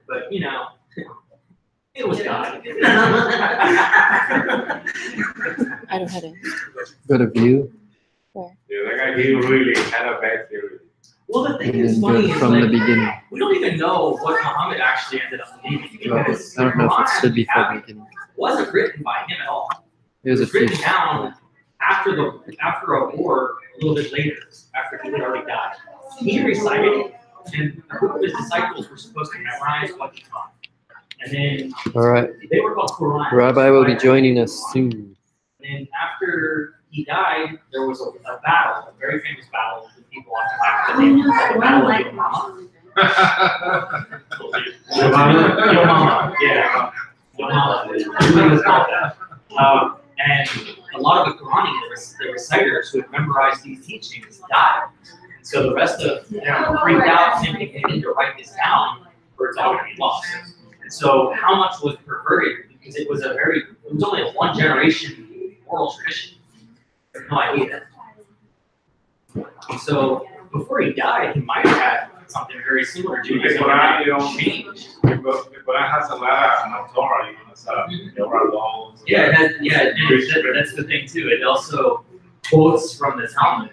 But you know, it was God. I don't have it. Go to view. Where? Yeah, that guy, he really had a bad theory. Well, the thing And is then funny go is from like, the beginning. we don't even know what Muhammad actually ended up believing because I don't know if it should be from the Quran beginning. wasn't written by him at all. It was a written fish. down after a war a little bit later, after he had already died. He recited it, and a group of his disciples were supposed to memorize what he taught. And then All right. they were called Quran. Rabbi will be joining us soon. And after he died, there was a battle, a very famous battle with people after the Battle of Yamama. Yamama, yeah. Yamama. It was called that. And a lot of the Quranic, the reciters who had memorized these teachings died. So the rest of them freaked out thinking they need to write this down or it's all going to be lost. And so how much was perverted? Because it was only a one generation oral tradition. I have no idea. And so before he died, he might have had something very similar to Because it. Quran, you know, the Quran has a lot of Torah, you know, stuff. There are laws. Yeah, that's the thing too. It also quotes from the Talmud.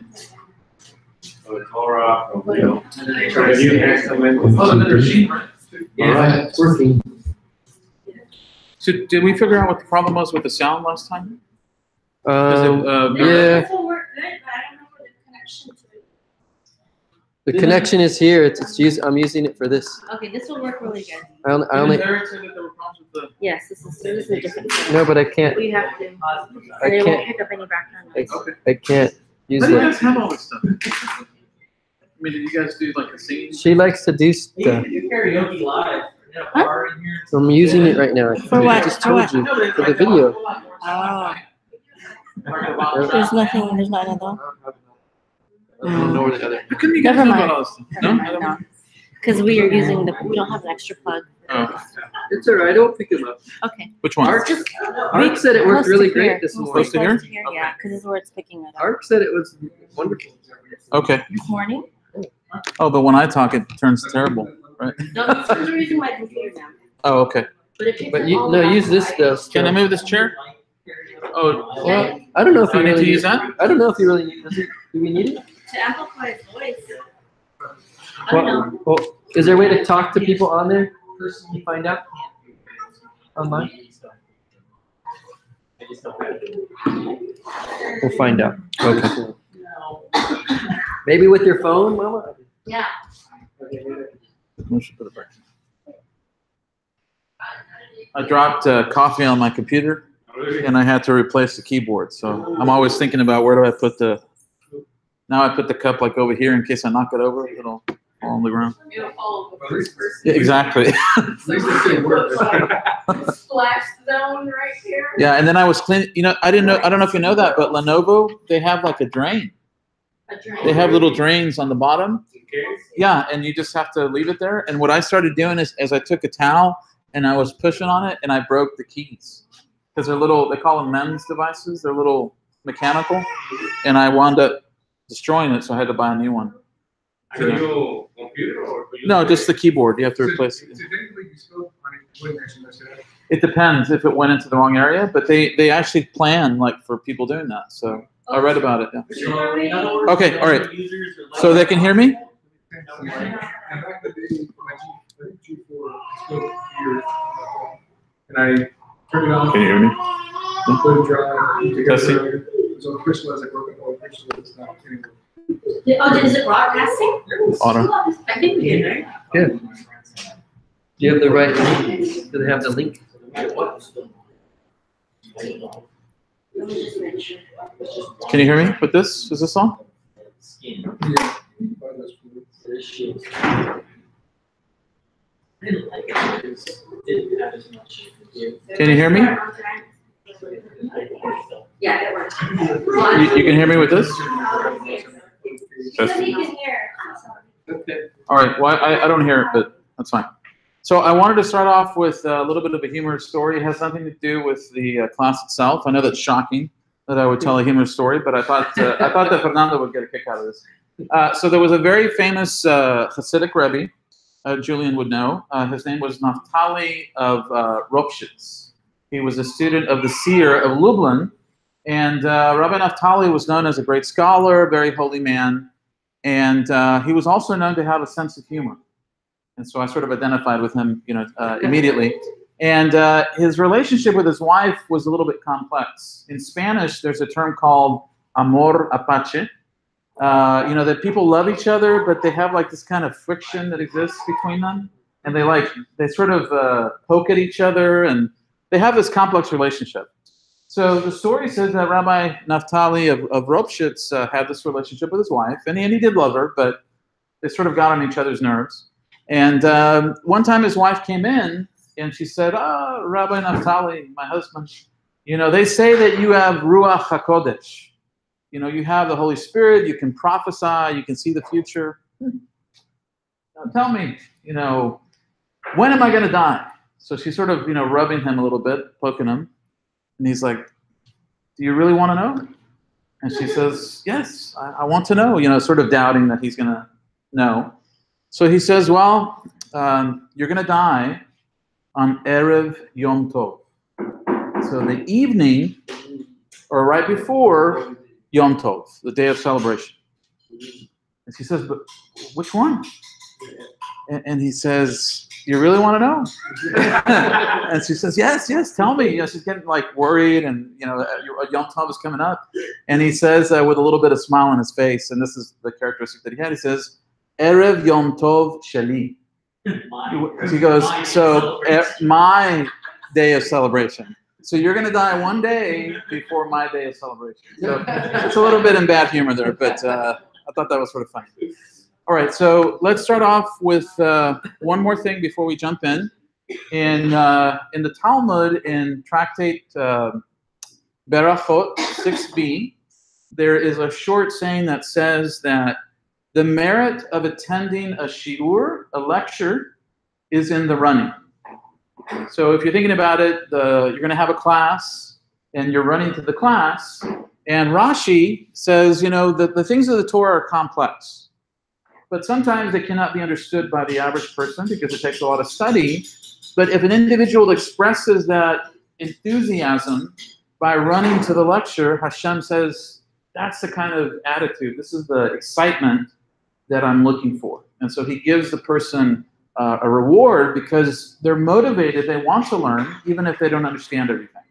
So the Torah, You know, and then they try to the New say, Testament. oh, another sheet. Yeah. All right, it's working. So did we figure out what the problem was with the sound last time? Yeah, This will work good, but I don't know where the connection to it. the connection is here. I'm using it for this. Okay, this will work really good. I only Derek said that there were problems with the. Yes, this is a different thing. no, but I can't. We have to, I and it won't can't. pick up any background noise. I can't use How do you it. guys have all this stuff? I mean, did you guys do like a scene? She likes to do You stuff. can do karaoke live. You know, Huh? bar in here. I'm using it right now. For what? I just For told what? you for the video. Oh, there's not another. I don't know where the other. How come you guys Never know mind. about all this stuff? Never No? mind, no. Because we are using we don't have an extra plug. Oh. It's all right. I'll pick them up. Okay. Which one? Ark said it worked Close to really here. great this We'll morning. stay Close to close to here? here, yeah, because this is where it's picking it up. Ark said it was wonderful. Okay. This morning? Oh, but when I talk, it turns terrible, right? No, it's because we're using my computer now. Oh, okay. But it picks But up you all no the use this background. stuff. Can I move this chair? Oh, Well, I don't know if do I you need really to use that? I don't know if you really need. Do we need it? To amplify his voice. I don't know. Well, is there a way to talk to people on there? First, you find out online. We'll find out. Okay. Maybe with your phone, Mama. Yeah. we should put it back. I dropped coffee on my computer, and I had to replace the keyboard. So I'm always thinking about where do I put the. Now I put the cup like over here in case I knock it over. It'll fall on the ground. It'll follow the first person. Yeah, exactly. Splash zone right here. Yeah, and then I was cleaning. You know, I didn't know. I don't know if you know that, but Lenovo they have like a drain. A drain. They have little drains on the bottom. Yeah, and you just have to leave it there. And what I started doing is, I took a towel and I was pushing on it, and I broke the keys because they're little. They call them MEMS devices. They're little mechanical, and I wound up destroying it, so I had to buy a new one. For your computer or for your No, just the keyboard. You have to replace it. It depends if it went into the wrong area, but they actually plan like for people doing that. So I read about it. Yeah. Okay, all right. So they can hear me? And I turned it on. Can you hear me? Put it dry. Testing. So crystal as I broke it, oh, crystal is not anymore. Is it broadcasting? Auto. I think we did, right? Yeah. Do you have the right link? Do they have the link? Let me just make sure. Can you hear me with this? Is this on? Can you hear me? Yeah, it works. You can hear me with this? Because he can hear. All right. Well, I don't hear it, but that's fine. So I wanted to start off with a little bit of a humorous story. It has nothing to do with the class itself. I know that's shocking that I would tell a humorous story, but I thought that Fernando would get a kick out of this. So there was a very famous Hasidic Rebbe Julian would know. His name was Naphtali of Ropshitz. He was a student of the seer of Lublin, and Rabbi Naphtali was known as a great scholar, very holy man, and he was also known to have a sense of humor. And so I sort of identified with him, immediately. And his relationship with his wife was a little bit complex. In Spanish, there's a term called amor apache. That people love each other, but they have like this kind of friction that exists between them, and they sort of poke at each other, and they have this complex relationship. So the story says that Rabbi Naphtali of Ropshitz had this relationship with his wife, and he did love her, but they sort of got on each other's nerves. And one time his wife came in, and she said, Rabbi Naphtali, my husband, they say that you have Ruach HaKodesh. You have the Holy Spirit, you can prophesy, you can see the future. Now tell me, when am I going to die? So she's sort of, rubbing him a little bit, poking him. And he's like, do you really want to know? And she says, yes, I want to know, sort of doubting that he's going to know. So he says, well, you're going to die on Erev Yom Tov. So the evening, or right before Yom Tov, the day of celebration. And she says, but which one? And he says, you really want to know? And she says, yes, tell me. She's getting like worried, and Yom Tov is coming up. And he says with a little bit of smile on his face, and this is the characteristic that he had, he says, Erev Yom Tov Sheli. He goes, so my day of celebration. So you're going to die one day before my day of celebration. So it's a little bit in bad humor there, but I thought that was sort of funny. All right, so let's start off with one more thing before we jump in. In the Talmud, in Tractate Berachot 6b, there is a short saying that says that the merit of attending a shiur, a lecture, is in the running. So if you're thinking about it, you're going to have a class, and you're running to the class, and Rashi says, the things of the Torah are complex, but sometimes they cannot be understood by the average person because it takes a lot of study. But if an individual expresses that enthusiasm by running to the lecture, Hashem says, that's the kind of attitude, this is the excitement that I'm looking for. And so he gives the person a reward because they're motivated, they want to learn, even if they don't understand everything.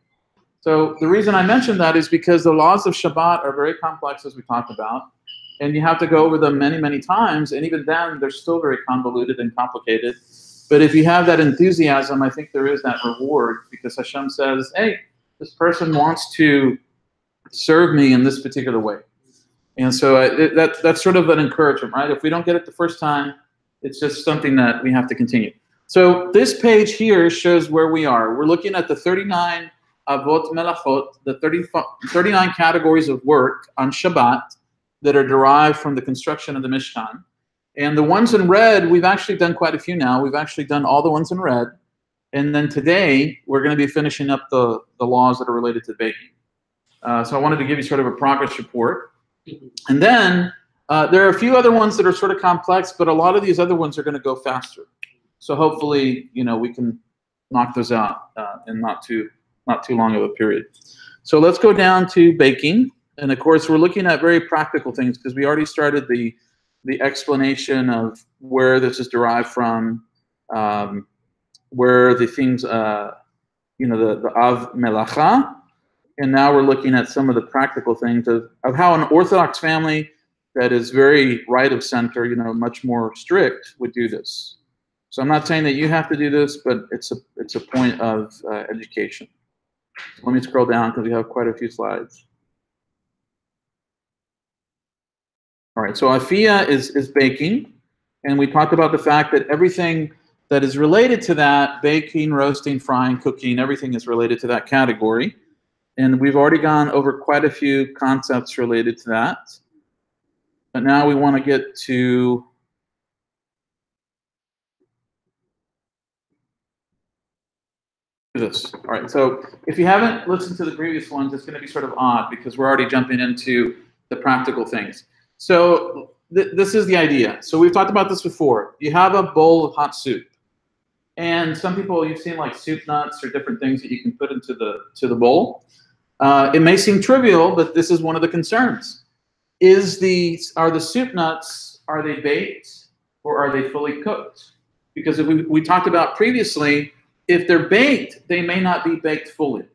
So the reason I mention that is because the laws of Shabbat are very complex, as we talked about, and you have to go over them many, many times, and even then, they're still very convoluted and complicated. But if you have that enthusiasm, I think there is that reward, because Hashem says, hey, this person wants to serve me in this particular way. And so that's sort of an encouragement, right? If we don't get it the first time, it's just something that we have to continue. So this page here shows where we are. We're looking at the 39 Avot Melachot, the 39 categories of work on Shabbat that are derived from the construction of the Mishkan. And the ones in red, we've actually done quite a few now. We've actually done all the ones in red. And then today, we're going to be finishing up the laws that are related to baking. So I wanted to give you sort of a progress report. And then there are a few other ones that are sort of complex, but a lot of these other ones are going to go faster. So hopefully, we can knock those out in not too long of a period. So let's go down to baking. And of course, we're looking at very practical things because we already started the explanation of where this is derived from, where the things, the Av Melacha. And now we're looking at some of the practical things of how an Orthodox family that is very right of center, much more strict, would do this. So I'm not saying that you have to do this, but it's a point of education. Let me scroll down because we have quite a few slides. All right, so Afia is baking, and we talked about the fact that everything that is related to that, baking, roasting, frying, cooking, everything is related to that category. And we've already gone over quite a few concepts related to that. But now we want to get to this. All right, so if you haven't listened to the previous ones, it's going to be sort of odd because we're already jumping into the practical things. So this is the idea. So we've talked about this before. You have a bowl of hot soup, and some people, you've seen like soup nuts or different things that you can put into the bowl. It may seem trivial, but this is one of the concerns. Are the soup nuts, are they baked or are they fully cooked? Because if we talked about previously, if they're baked, they may not be baked fully.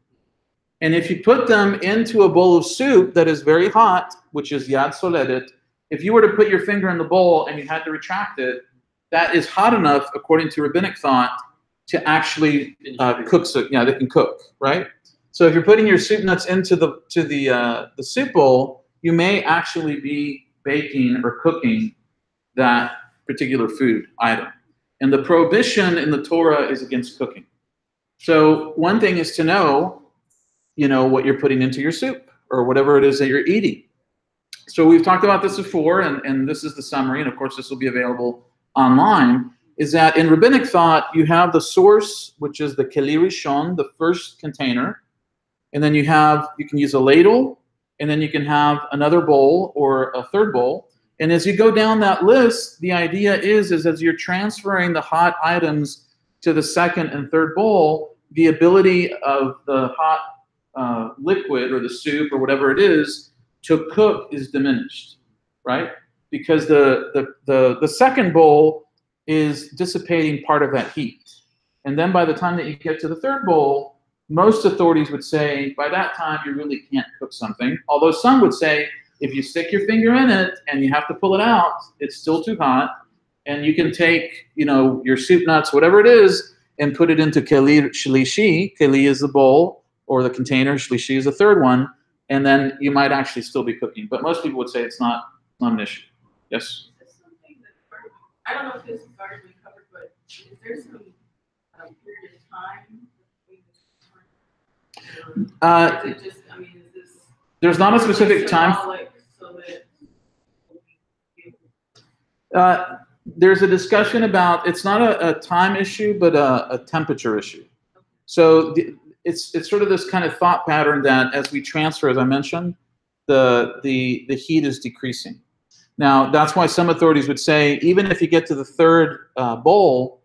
And if you put them into a bowl of soup that is very hot, which is yad soledet, if you were to put your finger in the bowl and you had to retract it, that is hot enough, according to rabbinic thought, to actually cook. So yeah, they can cook, right? So if you're putting your soup nuts into the soup bowl, you may actually be baking or cooking that particular food item. And the prohibition in the Torah is against cooking. So one thing is to know, what you're putting into your soup or whatever it is that you're eating. So we've talked about this before, and this is the summary, and of course this will be available online, is that in rabbinic thought, you have the source, which is the keli rishon, the first container, and then you can use a ladle, and then you can have another bowl or a third bowl. And as you go down that list, the idea is as you're transferring the hot items to the second and third bowl, the ability of the hot liquid or the soup or whatever it is to cook is diminished, right? Because the second bowl is dissipating part of that heat. And then by the time that you get to the third bowl, most authorities would say by that time you really can't cook something. Although some would say if you stick your finger in it and you have to pull it out, it's still too hot. And you can take, your soup nuts, whatever it is, and put it into keli shlishi. Keli is the bowl or the container. Shlishi is the third one. And then you might actually still be cooking. But most people would say it's not an issue. Yes? I don't know if this has already been covered, but is there some period of time? Is it just, is this? There's not a specific time. There's a discussion about, it's not a time issue, but a temperature issue. So it's sort of this kind of thought pattern that as we transfer, as I mentioned, the heat is decreasing. Now, that's why some authorities would say, even if you get to the third bowl,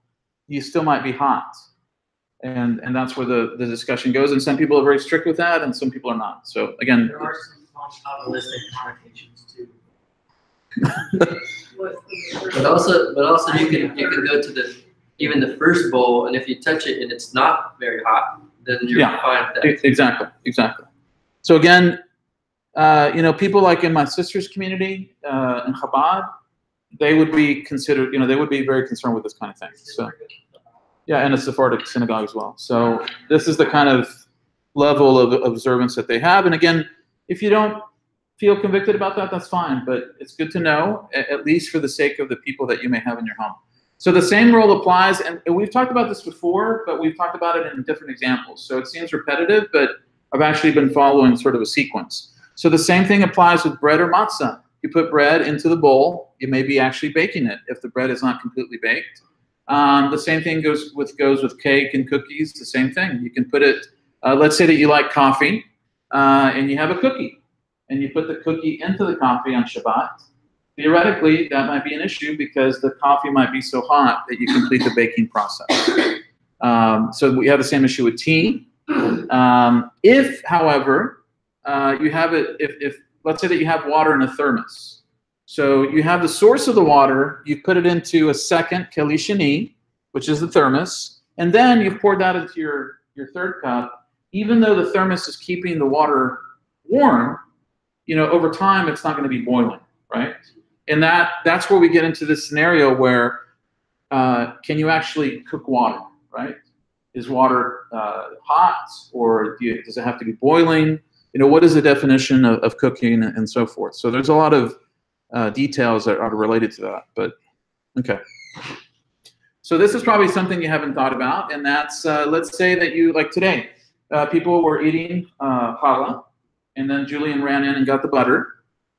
you still might be hot. And that's where the discussion goes. And some people are very strict with that, and some people are not. So again, there are some non-probabilistic connotations too. But also you can go to even the first bowl, and if you touch it and it's not very hot, then you're fine with that. Exactly. So again, people like in my sister's community in Chabad, they would be considered, they would be very concerned with this kind of thing. So yeah, and a Sephardic synagogue as well. So this is the kind of level of observance that they have. And again, if you don't feel convicted about that, that's fine. But it's good to know, at least for the sake of the people that you may have in your home. So the same rule applies, and we've talked about this before, but we've talked about it in different examples. So it seems repetitive, but I've actually been following sort of a sequence. So the same thing applies with bread or matzah. You put bread into the bowl, you may be actually baking it if the bread is not completely baked. The same thing goes with cake and cookies, the same thing. You can put it, let's say that you like coffee, and you have a cookie, and you put the cookie into the coffee on Shabbat. Theoretically, that might be an issue because the coffee might be so hot that you complete the baking process. So we have the same issue with tea. If, however, you have it, if let's say that you have water in a thermos. So you have the source of the water, you put it into a second keli sheni, which is the thermos, and then you've poured that into your third cup. Even though the thermos is keeping the water warm, over time it's not going to be boiling, right? And that's where we get into this scenario where can you actually cook water, right? Is water hot, or does it have to be boiling? What is the definition of cooking and so forth? So there's a lot of details that are related to that, but okay. So this is probably something you haven't thought about, and that's, let's say that you, like today, people were eating challah, and then Julian ran in and got the butter,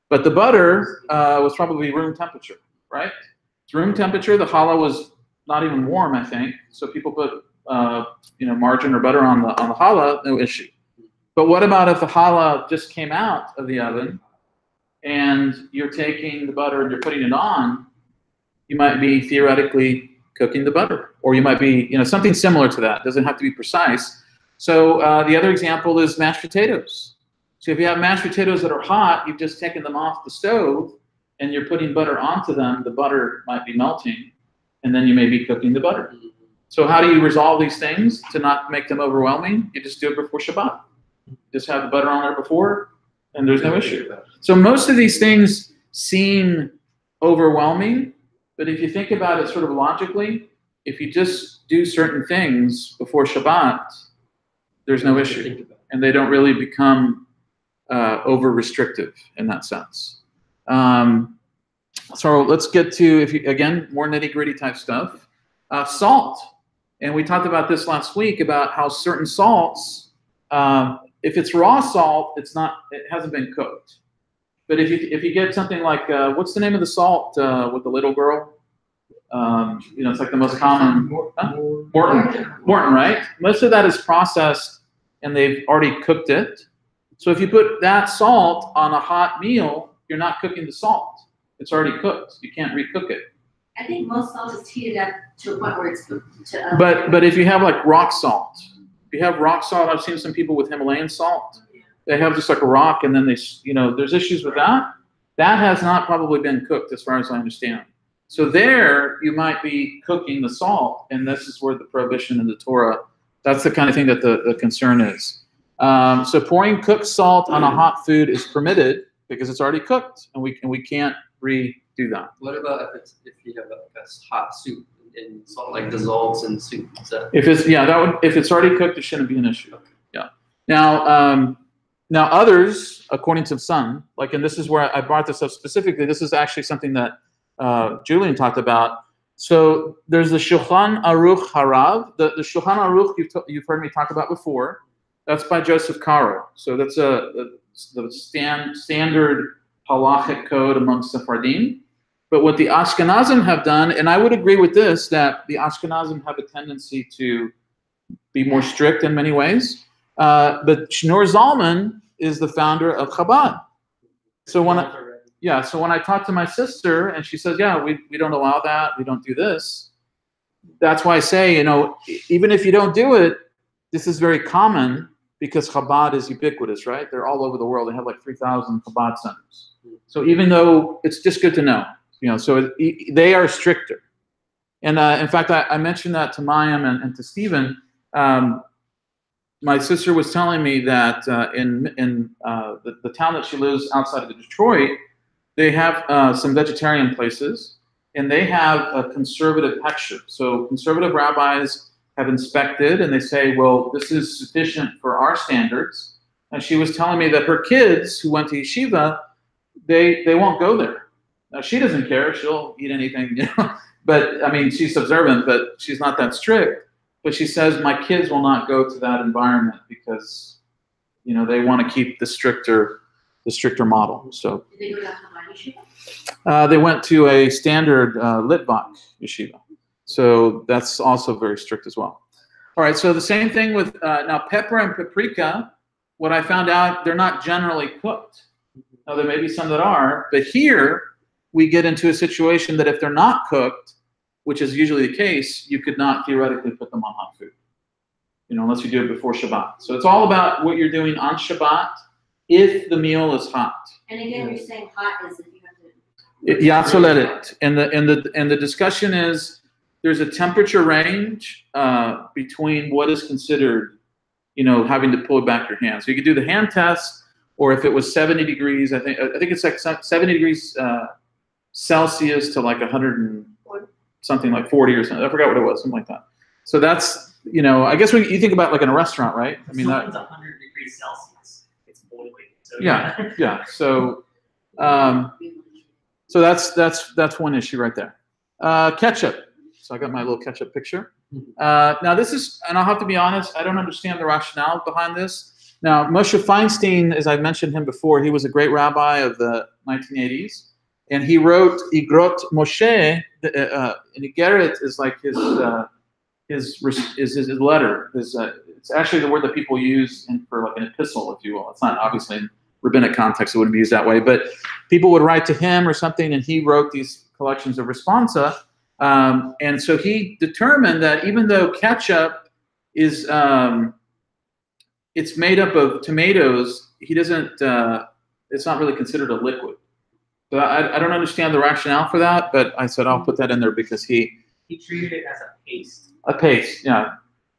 but the butter was probably room temperature, right? It's room temperature, the challah was not even warm, I think, so people put margarine or butter on the challah, no issue. But what about if the challah just came out of the oven and you're taking the butter and you're putting it on, you might be theoretically cooking the butter, or you might be, something similar to that. It doesn't have to be precise. So the other example is mashed potatoes. So if you have mashed potatoes that are hot, you've just taken them off the stove and you're putting butter onto them, the butter might be melting, and then you may be cooking the butter. So how do you resolve these things to not make them overwhelming? You just do it before Shabbat. Just have the butter on there before, and there's no issue. So most of these things seem overwhelming, but if you think about it sort of logically, if you just do certain things before Shabbat, there's no issue, and they don't really become over-restrictive in that sense. So let's get to, again, more nitty-gritty type stuff. Salt, and we talked about this last week about how certain salts, if it's raw salt, it hasn't been cooked. But if you get something like, what's the name of the salt with the little girl? It's like the most common. Morton, right? Most of that is processed, and they've already cooked it. So if you put that salt on a hot meal, you're not cooking the salt. It's already cooked. You can't recook it. I think most salt is heated up to a point where it's cooked to. But if you have like rock salt, I've seen some people with Himalayan salt. They have just like a rock, and then there's issues with that. That has not probably been cooked, as far as I understand. So there, you might be cooking the salt, and this is where the prohibition in the Torah. That's the kind of thing that the concern is. So pouring cooked salt on a hot food is permitted because it's already cooked, and we can't redo that. What about if you have a hot soup and salt like dissolves in soup? If it's already cooked, it shouldn't be an issue. Yeah. Now others, according to some, and this is where I brought this up specifically. This is actually something that Julian talked about. So there's the Shulchan Aruch Harav. The Shulchan Aruch you've heard me talk about before. That's by Joseph Caro. So that's the standard halachic code among Sephardim. But what the Ashkenazim have done, and I would agree with this, that the Ashkenazim have a tendency to be more strict in many ways. But Shneur Zalman is the founder of Chabad. So when I talk to my sister and she says, we don't allow that, we don't do this, that's why I say, even if you don't do it, this is very common because Chabad is ubiquitous, right? They're all over the world. They have like 3,000 Chabad centers. So even though it's just good to know, so they are stricter. And in fact, I mentioned that to Mayim and to Stephen. My sister was telling me that in the town that she lives outside of Detroit, they have some vegetarian places, and they have a conservative hechsher. So conservative rabbis have inspected, and they say, well, this is sufficient for our standards. And she was telling me that her kids who went to yeshiva, they won't go there. Now, she doesn't care. She'll eat anything, But, I mean, she's observant, but she's not that strict. But she says, my kids will not go to that environment because, they want to keep the stricter model. So Did they go to Chabad yeshiva? they went to a standard Litvak yeshiva. So that's also very strict as well. All right, so the same thing with, now pepper and paprika, what I found out, they're not generally cooked. Now there may be some that are, but here we get into a situation that if they're not cooked, which is usually the case, you could not theoretically put them on hot food, unless you do it before Shabbat. So it's all about what you're doing on Shabbat if the meal is hot. And again, you're saying hot is if you have to. Yatzolet. And the discussion is there's a temperature range between what is considered, having to pull back your hand. So you could do the hand test, or if it was 70 degrees, I think it's like 70 degrees Celsius to like 100 and something like 40 or something. I forgot what it was, something like that. So that's, I guess when you think about like in a restaurant, right? I mean, something's 100 degrees Celsius. It's boiling. So yeah. So that's one issue right there. Ketchup. So I got my little ketchup picture. Now this is, and I'll have to be honest, I don't understand the rationale behind this. Now Moshe Feinstein, as I mentioned him before, he was a great rabbi of the 1980s, and he wrote Igrot Moshe. And Igeret is like his letter. It's actually the word that people use for like an epistle, if you will. It's not obviously rabbinic context, it wouldn't be used that way. But people would write to him or something, and he wrote these collections of responsa. And so he determined that even though ketchup is it's made up of tomatoes, he doesn't. It's not really considered a liquid. So I don't understand the rationale for that, but I said I'll put that in there because he treated it as a paste. A paste, yeah.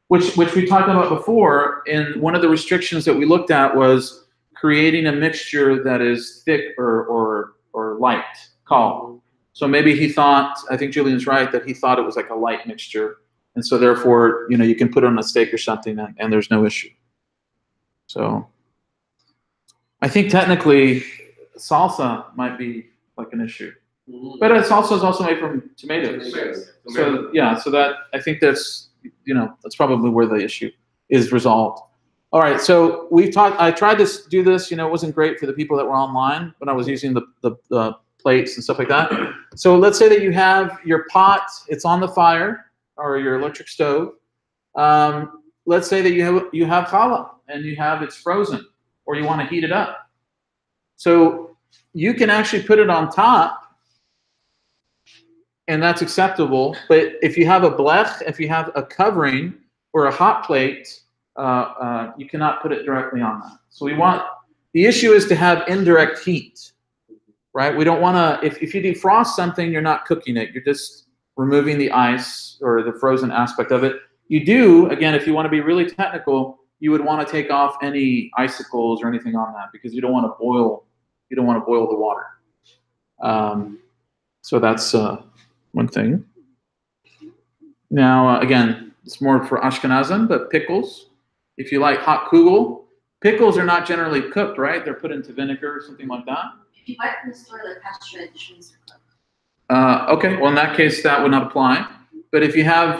Which we talked about before, and one of the restrictions that we looked at was creating a mixture that is thick or light, calm. So maybe he thought, I think Julian's right, that he thought it was like a light mixture, and so therefore, you can put it on a steak or something, and there's no issue. So I think technically salsa might be like an issue. But salsa is also made from tomatoes. So yeah, so that I think that's that's probably where the issue is resolved. All right, so I tried to do this. It wasn't great for the people that were online when I was using the plates and stuff like that. So let's say that you have your pot, it's on the fire or your electric stove. Let's say that you have challah and it's frozen, or you want to heat it up. So you can actually put it on top, and that's acceptable. But if you have a blech, if you have a covering or a hot plate, you cannot put it directly on that. So the issue is to have indirect heat, right? We don't want to, if you defrost something, you're not cooking it. You're just removing the ice or the frozen aspect of it. You do, again, if you want to be really technical, you would want to take off any icicles or anything on that because you don't want to boil the water. So that's one thing. Now, again, it's more for Ashkenazim, but pickles. If you like hot kugel, pickles are not generally cooked, right? They're put into vinegar or something like that. If you buy from the store, like pasteurized shrimps are cooked. Okay, well in that case, that would not apply. But if you have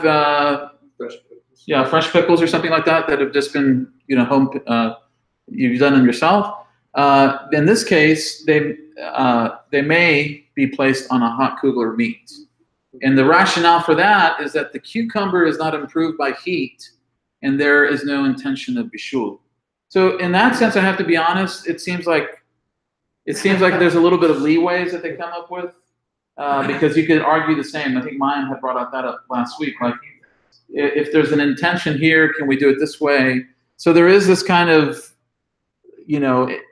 fresh pickles or something like that have just been you've done them yourself, in this case, they may be placed on a hot kugler meat. And the rationale for that is that the cucumber is not improved by heat, and there is no intention of bishul. So in that sense, I have to be honest. It seems like there's a little bit of leeways that they come up with because you could argue the same. I think Mayim had brought that up last week. Like, if there's an intention here, can we do it this way? So there is this kind of,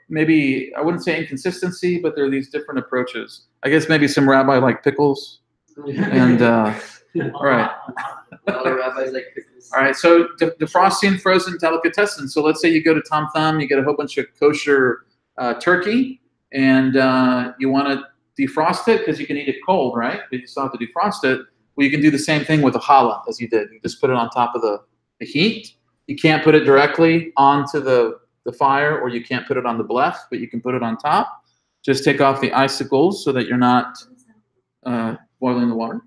maybe I wouldn't say inconsistency, but there are these different approaches. I guess maybe some rabbi like pickles. And all right. All right. So defrosting frozen delicatessen. So let's say you go to Tom Thumb, you get a whole bunch of kosher turkey, and you want to defrost it because you can eat it cold, right? But you still have to defrost it. Well, you can do the same thing with a challah as you did. You just put it on top of the heat. You can't put it directly onto the fire, or you can't put it on the blech, but you can put it on top. Just take off the icicles so that you're not boiling the water.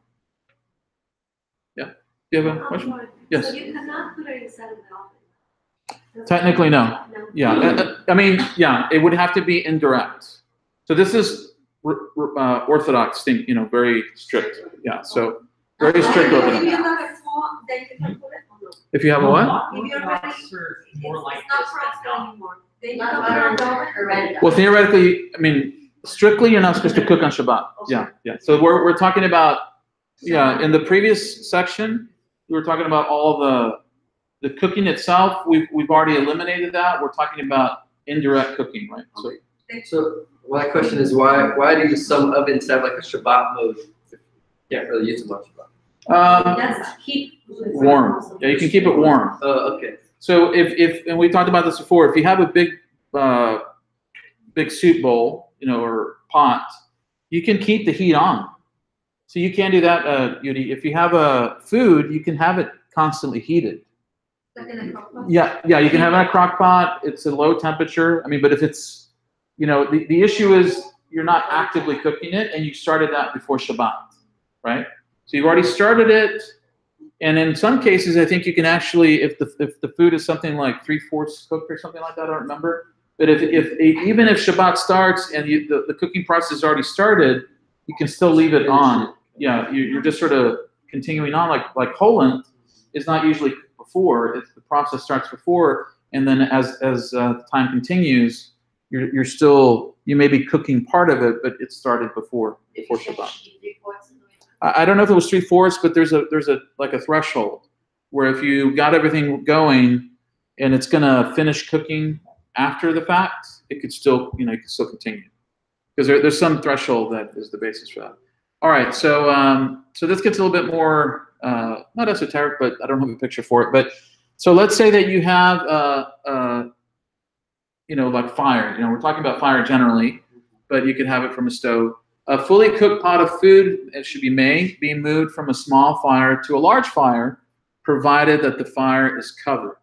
Yeah. Do you have a question? Yes. So you cannot put it inside of the oven? Technically, no. Yeah. I mean, yeah, it would have to be indirect. So this is Orthodox thing, very strict. Yeah. So very strict over If you there. have a small, then you can put it on the. If you have a what? If you're ready, It's more like it's not this frosted than not. anymore. Then you can put it on the oven or ready. Well, theoretically, I mean, strictly, you're not supposed to cook on Shabbat. Yeah, yeah. So we're talking about, in the previous section, we were talking about all the cooking itself. We've already eliminated that. We're talking about indirect cooking, right? So my question is, why do some ovens have like a Shabbat mode? Can't really use them on Shabbat. That's to keep Warm. Yeah, you can keep it warm. Oh, okay. So if and we talked about this before, if you have a big soup bowl, or pot, you can keep the heat on. So you can do that, Yudi. If you have a food, you can have it constantly heated. like in a crock pot? Yeah, you can have it in a crock pot. It's a low temperature. I mean, but if it's, the issue is you're not actively cooking it, and you started that before Shabbat, right? So you've already started it, and in some cases, I think you can actually, if the food is something like 3/4 cooked or something like that, I don't remember. But even if Shabbat starts and the cooking process is already started, you can still leave it on. Yeah, you're just sort of continuing on, like Holland is not usually before. The process starts before, and then as time continues, you're still, you may be cooking part of it, but it started before Shabbat. I don't know if it was 3/4, but there's a like a threshold where if you got everything going and it's gonna finish cooking after the fact, it could still, you can still continue. Because there's some threshold that is the basis for that. All right, so this gets a little bit more, not esoteric, but I don't have a picture for it. But so let's say that you have, like fire. We're talking about fire generally, but you could have it from a stove. A fully cooked pot of food, it should be moved from a small fire to a large fire, provided that the fire is covered.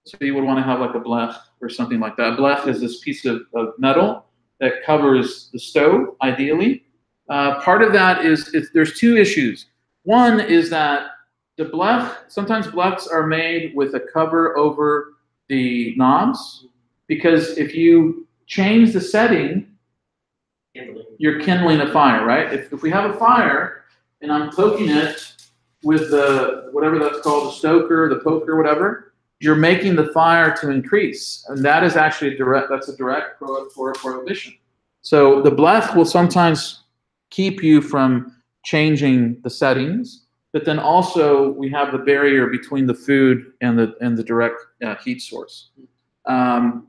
So you would want to have like a blech or something like that. A blech is this piece of metal that covers the stove, ideally. Part of that is there's two issues. One is that the blech, sometimes blechs are made with a cover over the knobs, because if you change the setting, you're kindling a fire, right? If we have a fire and I'm poking it with the, whatever that's called, the stoker, the poker, whatever, you're making the fire to increase. And that is actually that's a direct prohibition. So the blech will sometimes keep you from changing the settings, but then also we have the barrier between the food and the direct heat source. The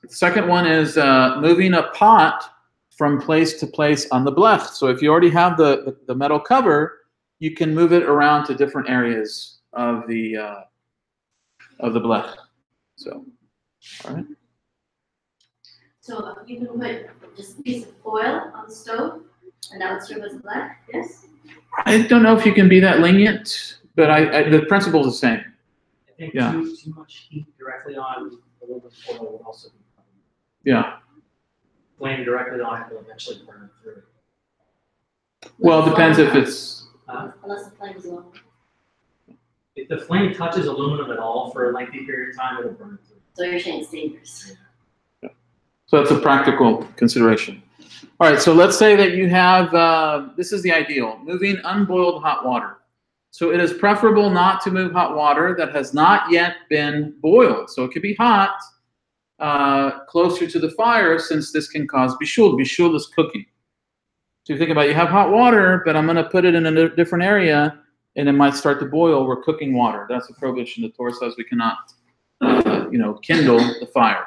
second one is moving a pot from place to place on the blech. So if you already have the metal cover, you can move it around to different areas of the blech. So, all right. So you can put just a piece of foil on the stove, and that would serve as a blech, yes? I don't know if you can be that lenient, but the principle is the same. I think Yeah. too much heat directly on a little bit of oil would also be fine. Yeah. Flame directly on it will eventually burn through. Well, it depends if it's. Unless the flame is low. If the flame touches aluminum at all for a lengthy period of time, it'll burn through. So you're saying it's dangerous. So that's a practical consideration. All right, so let's say that you have, this is the ideal, moving unboiled hot water. So it is preferable not to move hot water that has not yet been boiled. So it could be hot, closer to the fire, since this can cause bishul. Bishul is cooking. So you think about it, you have hot water, but I'm going to put it in a different area, and it might start to boil. We're cooking water. That's a prohibition. The Torah says we cannot, kindle the fire.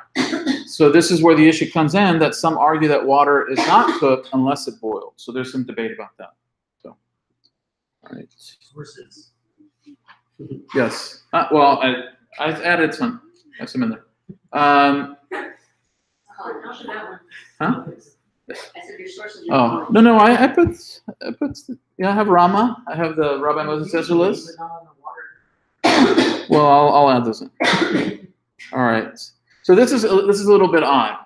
So this is where the issue comes in, that some argue that water is not cooked unless it boiled. So there's some debate about that. So, all right. Sources. Yes. Well, I added some. I have some in there. Oh, not for that one. Huh? I said your sources. Oh, no, I put, I have Rama. I have the Rabbi Moses Escher list. Well, I'll add this in. All right. So this is a little bit odd.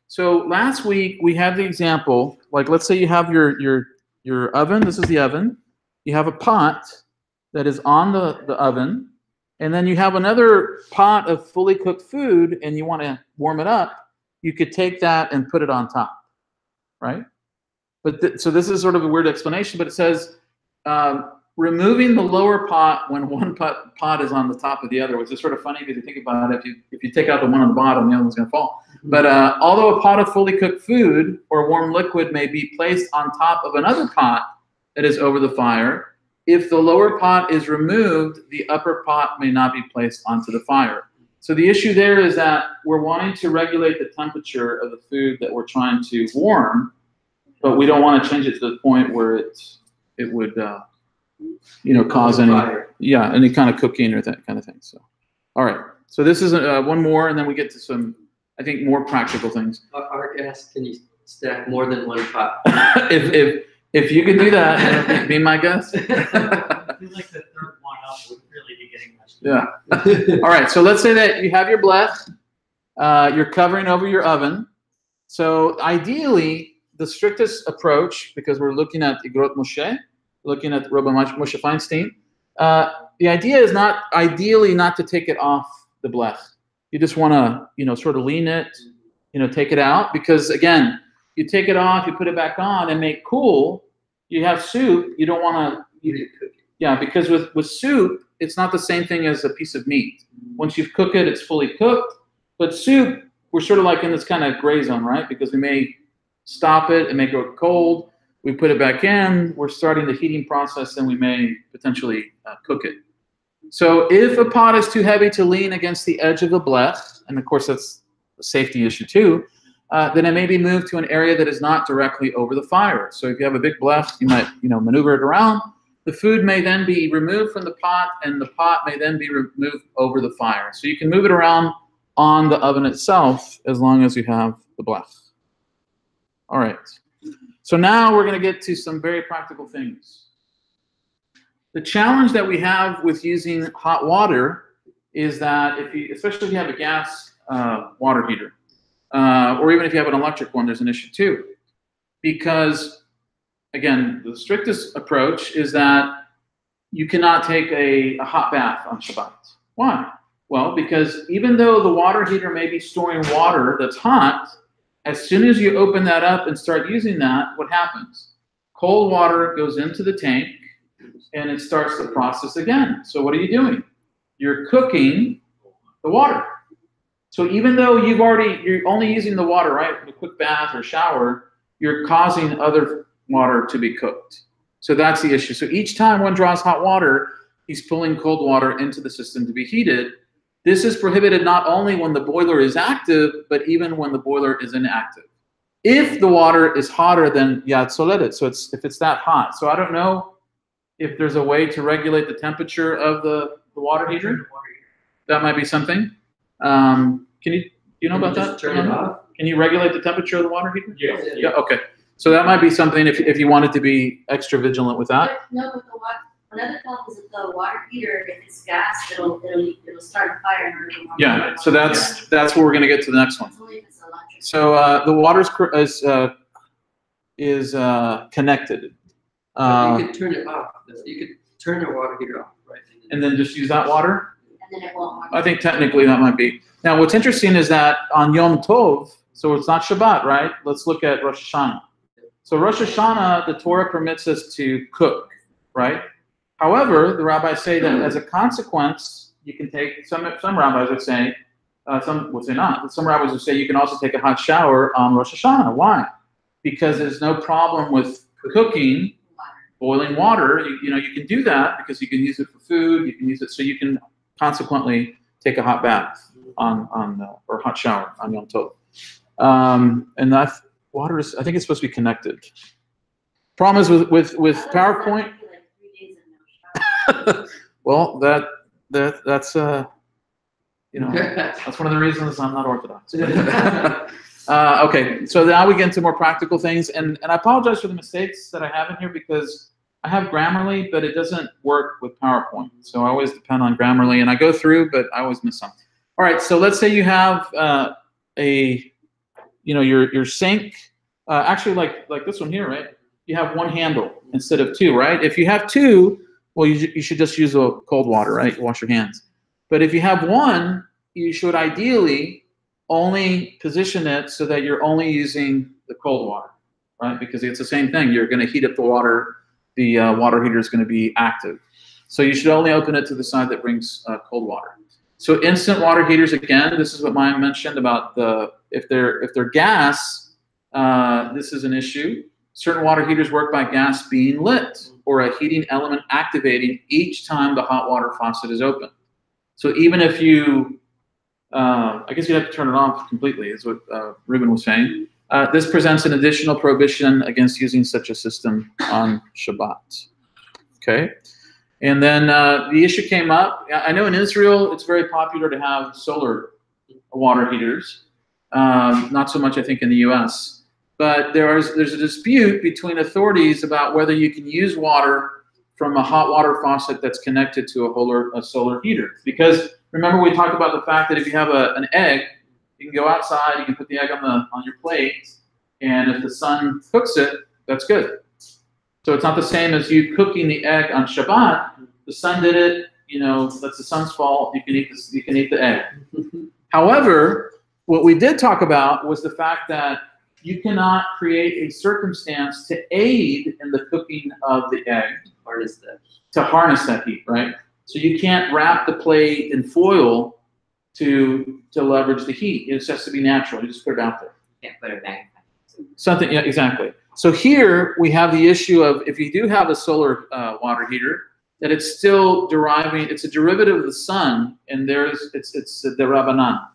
So last week we had the example, like let's say you have your oven. This is the oven. You have a pot that is on the oven, and then you have another pot of fully cooked food, and you want to warm it up. You could take that and put it on top, right? But so this is sort of a weird explanation, but it says removing the lower pot when one pot is on the top of the other, which is sort of funny because you think about it. If you take out the one on the bottom, the other one's going to fall. But although a pot of fully cooked food or warm liquid may be placed on top of another pot that is over the fire, if the lower pot is removed, the upper pot may not be placed onto the fire. So the issue there is that we're wanting to regulate the temperature of the food that we're trying to warm, but we don't want to change it to the point where it would cause any kind of cooking or that kind of thing. So, all right. So this is one more, and then we get to some, I think, more practical things. Art asks, can you stack more than one pot? If you could do that, be my guest. I feel like the third one up would really be getting much. Yeah. All right. So let's say that you have your blech. You're covering over your oven. So ideally, the strictest approach, because we're looking at Igrot Moshe, looking at Rabbi Moshe Feinstein, the idea is not ideally not to take it off the blech. You just want to, sort of lean it, take it out, because again, you take it off, you put it back on, and make cool. You have soup. You don't want to. Yeah, because with soup, it's not the same thing as a piece of meat. Once you've cooked it, it's fully cooked. But soup, we're sort of like in this kind of gray zone, right? Because we may stop it, it may go cold, we put it back in, we're starting the heating process, and we may potentially cook it. So if a pot is too heavy to lean against the edge of the blech, and of course that's a safety issue too, then it may be moved to an area that is not directly over the fire. So if you have a big blech, you might maneuver it around. The food may then be removed from the pot, and the pot may then be removed over the fire. So you can move it around on the oven itself as long as you have the blech. All right. So now we're going to get to some very practical things. The challenge that we have with using hot water is that especially if you have a gas water heater, or even if you have an electric one, there's an issue too. Because, again, the strictest approach is that you cannot take a hot bath on Shabbat. Why? Well, because even though the water heater may be storing water that's hot, as soon as you open that up and start using that, what happens? Cold water goes into the tank, and it starts the process again. So what are you doing? You're cooking the water. So even though you're only using the water, right, a quick bath or shower, you're causing other water to be cooked. So that's the issue. So each time one draws hot water, he's pulling cold water into the system to be heated. This is prohibited not only when the boiler is active, but even when the boiler is inactive. If the water is hotter than Yad Soledet, so if it's that hot. So I don't know if there's a way to regulate the temperature of the water heater. That might be something. Do you know about that? Turn it off. Can you regulate the temperature of the water heater? Yes. Yeah. Okay. So that might be something if you wanted to be extra vigilant with that. No, but another problem is that the water heater, if it's gas, it'll start a fire. Yeah. So that's where we're going to get to the next one. It's only if it's electric. So the water is connected. You could turn it off. You could turn the water heater off, right? And then just use that water? And then it won't work. I think technically that might be. Now, what's interesting is that on Yom Tov, so it's not Shabbat, right? Let's look at Rosh Hashanah. So Rosh Hashanah, the Torah permits us to cook, right? However, the rabbis say that as a consequence, you can take, some rabbis would say, some would say not, but some rabbis would say you can also take a hot shower on Rosh Hashanah. Why? Because there's no problem with cooking, boiling water. You can do that because you can use it for food, you can use it, so you can consequently take a hot bath or hot shower on Yom Tov. And that water is, I think it's supposed to be connected. Problem is with PowerPoint. Well, that's that's one of the reasons I'm not Orthodox. Okay, so now we get into more practical things, and I apologize for the mistakes that I have in here because I have Grammarly, but it doesn't work with PowerPoint. So I always depend on Grammarly, and I go through, but I always miss some. All right, so let's say you have your sink, actually like this one here, right? You have one handle instead of two, right? If you have two, well, you should just use the cold water, right? You wash your hands. But if you have one, you should ideally only position it so that you're only using the cold water, right? Because it's the same thing. You're going to heat up the water. The water heater is going to be active. So you should only open it to the side that brings cold water. So instant water heaters, again, this is what Maya mentioned about if they're gas, this is an issue. Certain water heaters work by gas being lit or a heating element activating each time the hot water faucet is open. So even if you, I guess you'd have to turn it off completely, is what Ruben was saying. This presents an additional prohibition against using such a system on Shabbat. Okay, and then the issue came up. I know in Israel it's very popular to have solar water heaters. Not so much, I think, in the U.S. But there's a dispute between authorities about whether you can use water from a hot water faucet that's connected to a solar heater. Because remember we talked about the fact that if you have an egg, you can go outside, you can put the egg on your plate, and if the sun cooks it, that's good. So it's not the same as you cooking the egg on Shabbat. The sun did it, that's the sun's fault. You can eat the egg. However, what we did talk about was the fact that you cannot create a circumstance to aid in the cooking of the egg. To harness that heat, right? So you can't wrap the plate in foil to leverage the heat. It just has to be natural. You just put it out there. Can't put it back. Something, yeah, exactly. So here we have the issue of if you do have a solar water heater, that it's still deriving. It's a derivative of the sun, and it's the Rabbanan.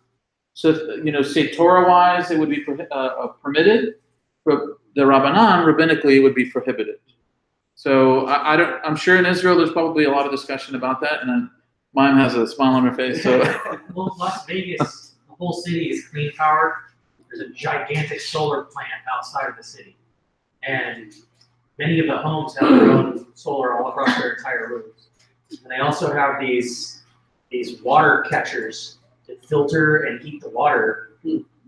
So say Torah-wise, it would be permitted, but the Rabbanan, rabbinically, it would be prohibited. So I'm sure in Israel there's probably a lot of discussion about that, and then mine has a smile on her face. So Well, Las Vegas, the whole city is clean powered. There's a gigantic solar plant outside of the city, and many of the homes have their own solar all across their entire roofs. And they also have these water catchers that filter and heat the water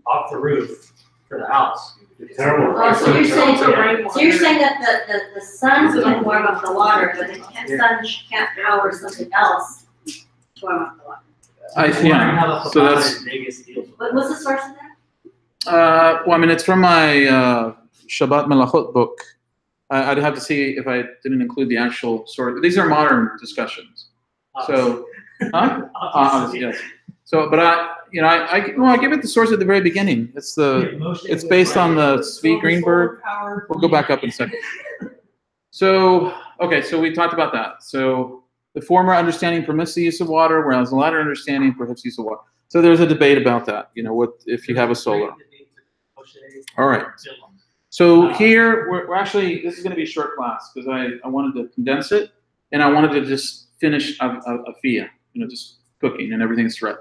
off the roof for the house. Terrible. Oh, so you're saying, Yeah. so you're saying that the sun can warm up the water, but the sun can't power something else to warm up the water. I Wondering how the so Chabad that's in Vegas deals with What was the source of that? well, I mean, it's from my Shabbat Melachot book. I'd have to see if I didn't include the actual sort. These are modern discussions. So, huh? Obviously. Yes. So, but I give it the source at the very beginning. It's it's based on the Zvi Greenberg. We'll go back up in a second. So, okay, so we talked about that. So the former understanding permits the use of water, whereas the latter understanding prohibits use of water. So there's a debate about that. What if you have a solar? All right. So here we're actually, this is going to be a short class because I wanted to condense it, and I wanted to just finish a fia, just cooking and everything's right.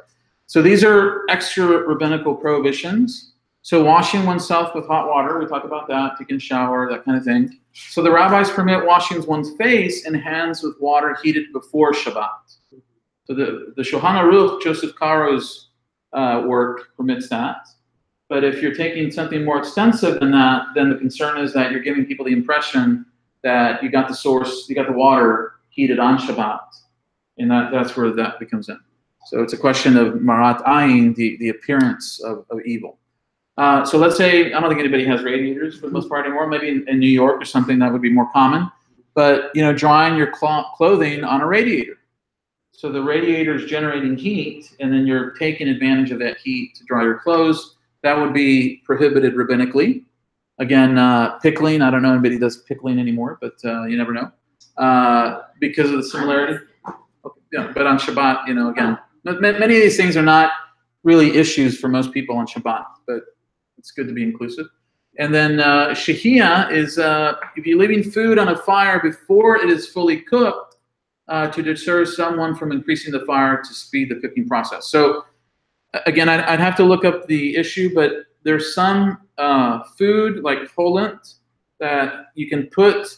So these are extra rabbinical prohibitions. So washing oneself with hot water, we talked about that, taking a shower, that kind of thing. So the rabbis permit washing one's face and hands with water heated before Shabbat. So the Shulchan Aruch, Joseph Caro's work permits that. But if you're taking something more extensive than that, then the concern is that you're giving people the impression that you got the water heated on Shabbat. And that's where that becomes in. So it's a question of marat ayin, the appearance of evil. So let's say, I don't think anybody has radiators for the most part anymore. Maybe in New York or something that would be more common. But drying your clothing on a radiator. So the radiator is generating heat, and then you're taking advantage of that heat to dry your clothes. That would be prohibited rabbinically. Again, pickling, I don't know if anybody does pickling anymore, but you never know. Because of the similarity. Okay, yeah, but on Shabbat, again, many of these things are not really issues for most people on Shabbat, but it's good to be inclusive. And then shehiyah is if you're leaving food on a fire before it is fully cooked to deter someone from increasing the fire to speed the cooking process. So again, I'd have to look up the issue, but there's some food like cholent that you can put,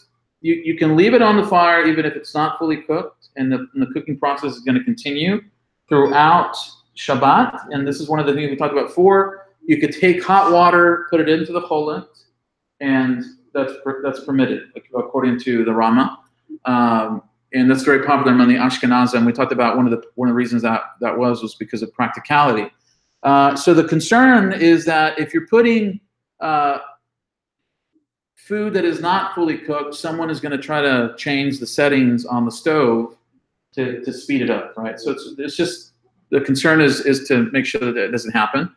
you can leave it on the fire even if it's not fully cooked, and the cooking process is going to continue throughout Shabbat. And this is one of the things we talked about before. You could take hot water, put it into the cholent, and that's permitted according to the Rama. And that's very popular among the Ashkenazim. We talked about one of the reasons that was because of practicality. So the concern is that if you're putting food that is not fully cooked, someone is going to try to change the settings on the stove to speed it up, right? So it's just the concern is to make sure that it doesn't happen.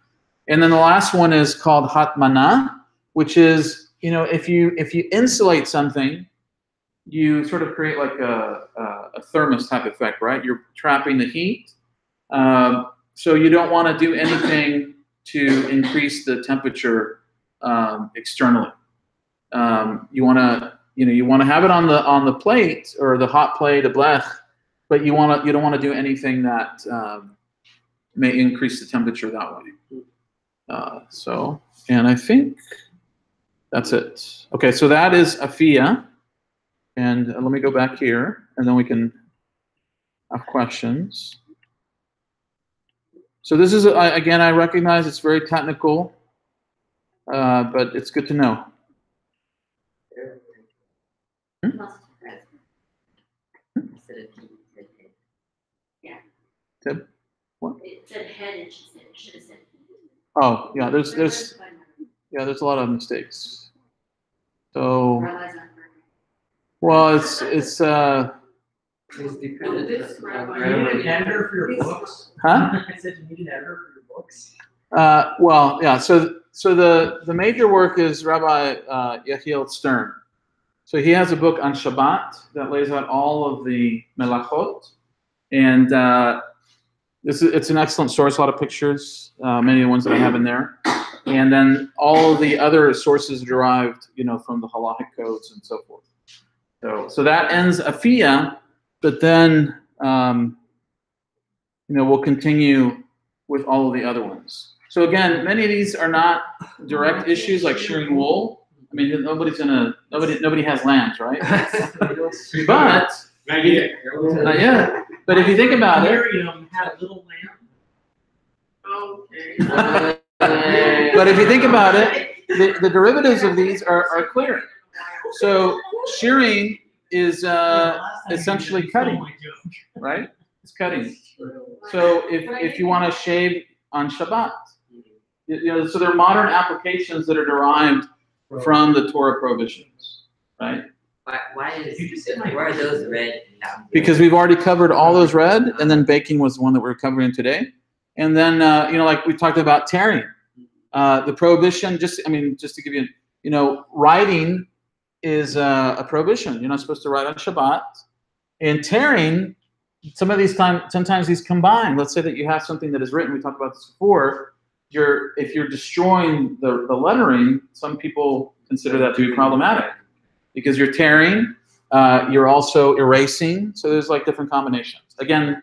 And then the last one is called hatmana, which is if you insulate something, you sort of create like a thermos type effect, right? You're trapping the heat. So you don't want to do anything to increase the temperature externally. You want to have it on the plate or the hot plate, the blech, but you don't want to do anything that may increase the temperature that way. And I think that's it. Okay, so that is afia. And let me go back here, and then we can have questions. So this is, again, I recognize it's very technical, but it's good to know. Yeah. Said what? It said head, and she said, should have said. Oh, yeah, there's a lot of mistakes. So, well, it's It's dependent This on rabbi- You need grammar. an editor for your books? Huh? I said you need an editor for your books? Well, yeah. So the major work is Rabbi Yehiel Stern. So he has a book on Shabbat that lays out all of the melachot, and it's an excellent source. A lot of pictures, many of the ones that I have in there, and then all of the other sources derived, from the halachic codes and so forth. So that ends Afia, but then we'll continue with all of the other ones. So again, many of these are not direct issues like shearing wool. I mean, nobody has lambs, right? But Not yet. not yet. But if you think about it, Miriam had a little lamb. Okay. but if you think about it, the derivatives of these are clear. So shearing is essentially cutting, right? It's cutting. So if you want to shave on Shabbat, so there are modern applications that are derived from the Torah prohibitions, right? Why are those red? Because we've already covered all those red, and then baking was the one that we're covering today. And then, like we talked about tearing. The prohibition, just to give you, writing is a prohibition. You're not supposed to write on Shabbat. And tearing, sometimes these combine. Let's say that you have something that is written. We talked about this before. If you're destroying the lettering, some people consider that to be problematic because you're tearing, you're also erasing. So there's like different combinations. Again,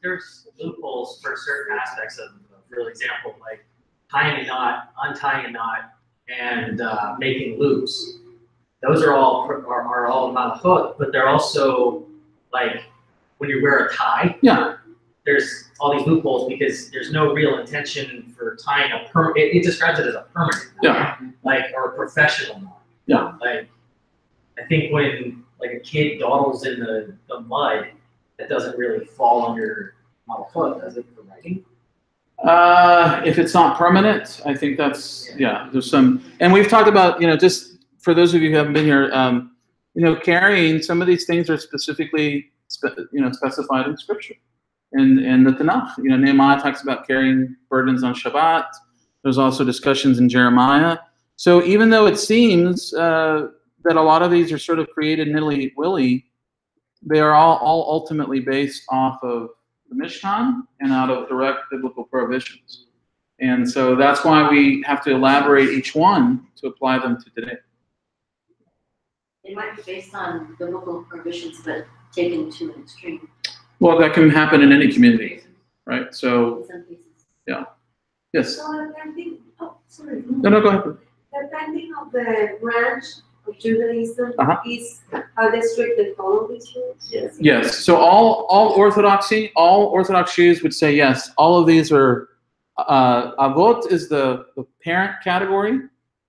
There's loopholes for certain aspects of, for example, like tying a knot, untying a knot, and making loops. Those are all malachot, but they're also like when you wear a tie. Yeah. There's all these loopholes because there's no real intention for tying a it describes it as a permanent knot, or a professional knot. Yeah. Like, I think when like a kid dawdles in the mud, that doesn't really fall under malachot, does it, for writing? If it's not permanent, I think that's, there's some, and we've talked about, just for those of you who haven't been here, carrying, some of these things are specifically, specified in Scripture. And the Tanakh, Nehemiah talks about carrying burdens on Shabbat. There's also discussions in Jeremiah. So even though it seems that a lot of these are sort of created nilly-willy, they are all ultimately based off of the Mishkan and out of direct biblical prohibitions. And so that's why we have to elaborate each one to apply them to today. It might be based on biblical prohibitions, but taken to an extreme. Well, that can happen in any community, right? So, In some cases. yes. So depending, No, go ahead. depending on the branch of Judaism, Uh-huh. are they strictly follow these rules? Yes. So all Orthodox Jews would say yes. All of these are avot is the parent category,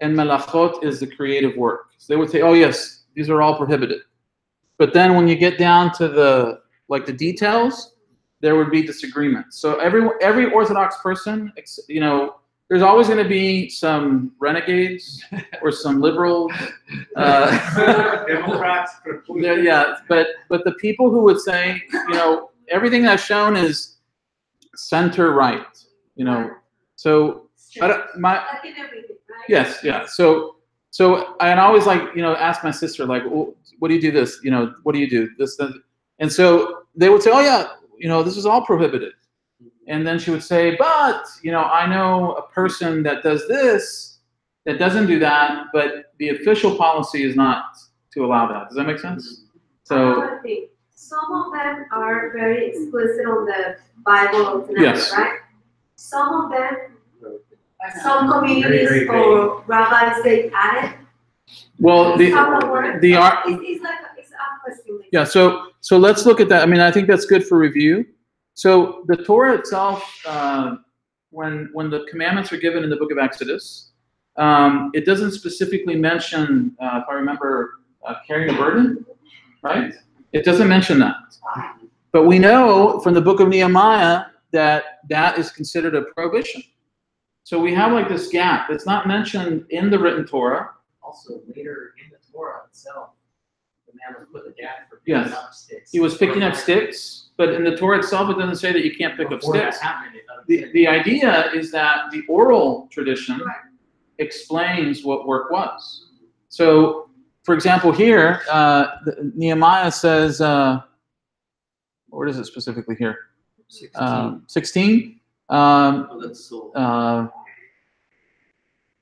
and melachot is the creative work. So they would say, oh yes, these are all prohibited. But then when you get down to the details, there would be disagreement. So every Orthodox person, there's always going to be some renegades or some liberals. Democrats. But the people who would say, everything that's shown is center right. So Like in everything, right? yes, yeah. So I always ask my sister well, what do you do this? What do you do this? And so they would say, oh yeah, this is all prohibited. And then she would say, but, I know a person that does this, that doesn't do that, but the official policy is not to allow that. Does that make sense? So, Another thing, some of them are very explicit on the Bible of Tanakh, Yes. right? Some of them, some communities Very, very or rabbis, they add it. well, Some of them- the art, It's like, it's a question. yeah, so let's look at that. I think that's good for review. So the Torah itself, when the commandments are given in the book of Exodus, it doesn't specifically mention, if I remember, carrying a burden, right? It doesn't mention that. But we know from the book of Nehemiah that is considered a prohibition. So we have this gap. It's not mentioned in the written Torah. Also, later in the Torah itself, the that was put to death for Yes. picking up sticks. He was picking up sticks, but in the Torah itself, it doesn't say that you can't pick up Before that sticks. happened, it doesn't say The that. idea is that the oral tradition explains what work was. So, for example, here, Nehemiah says, where is it specifically here? 16. Oh, that's so.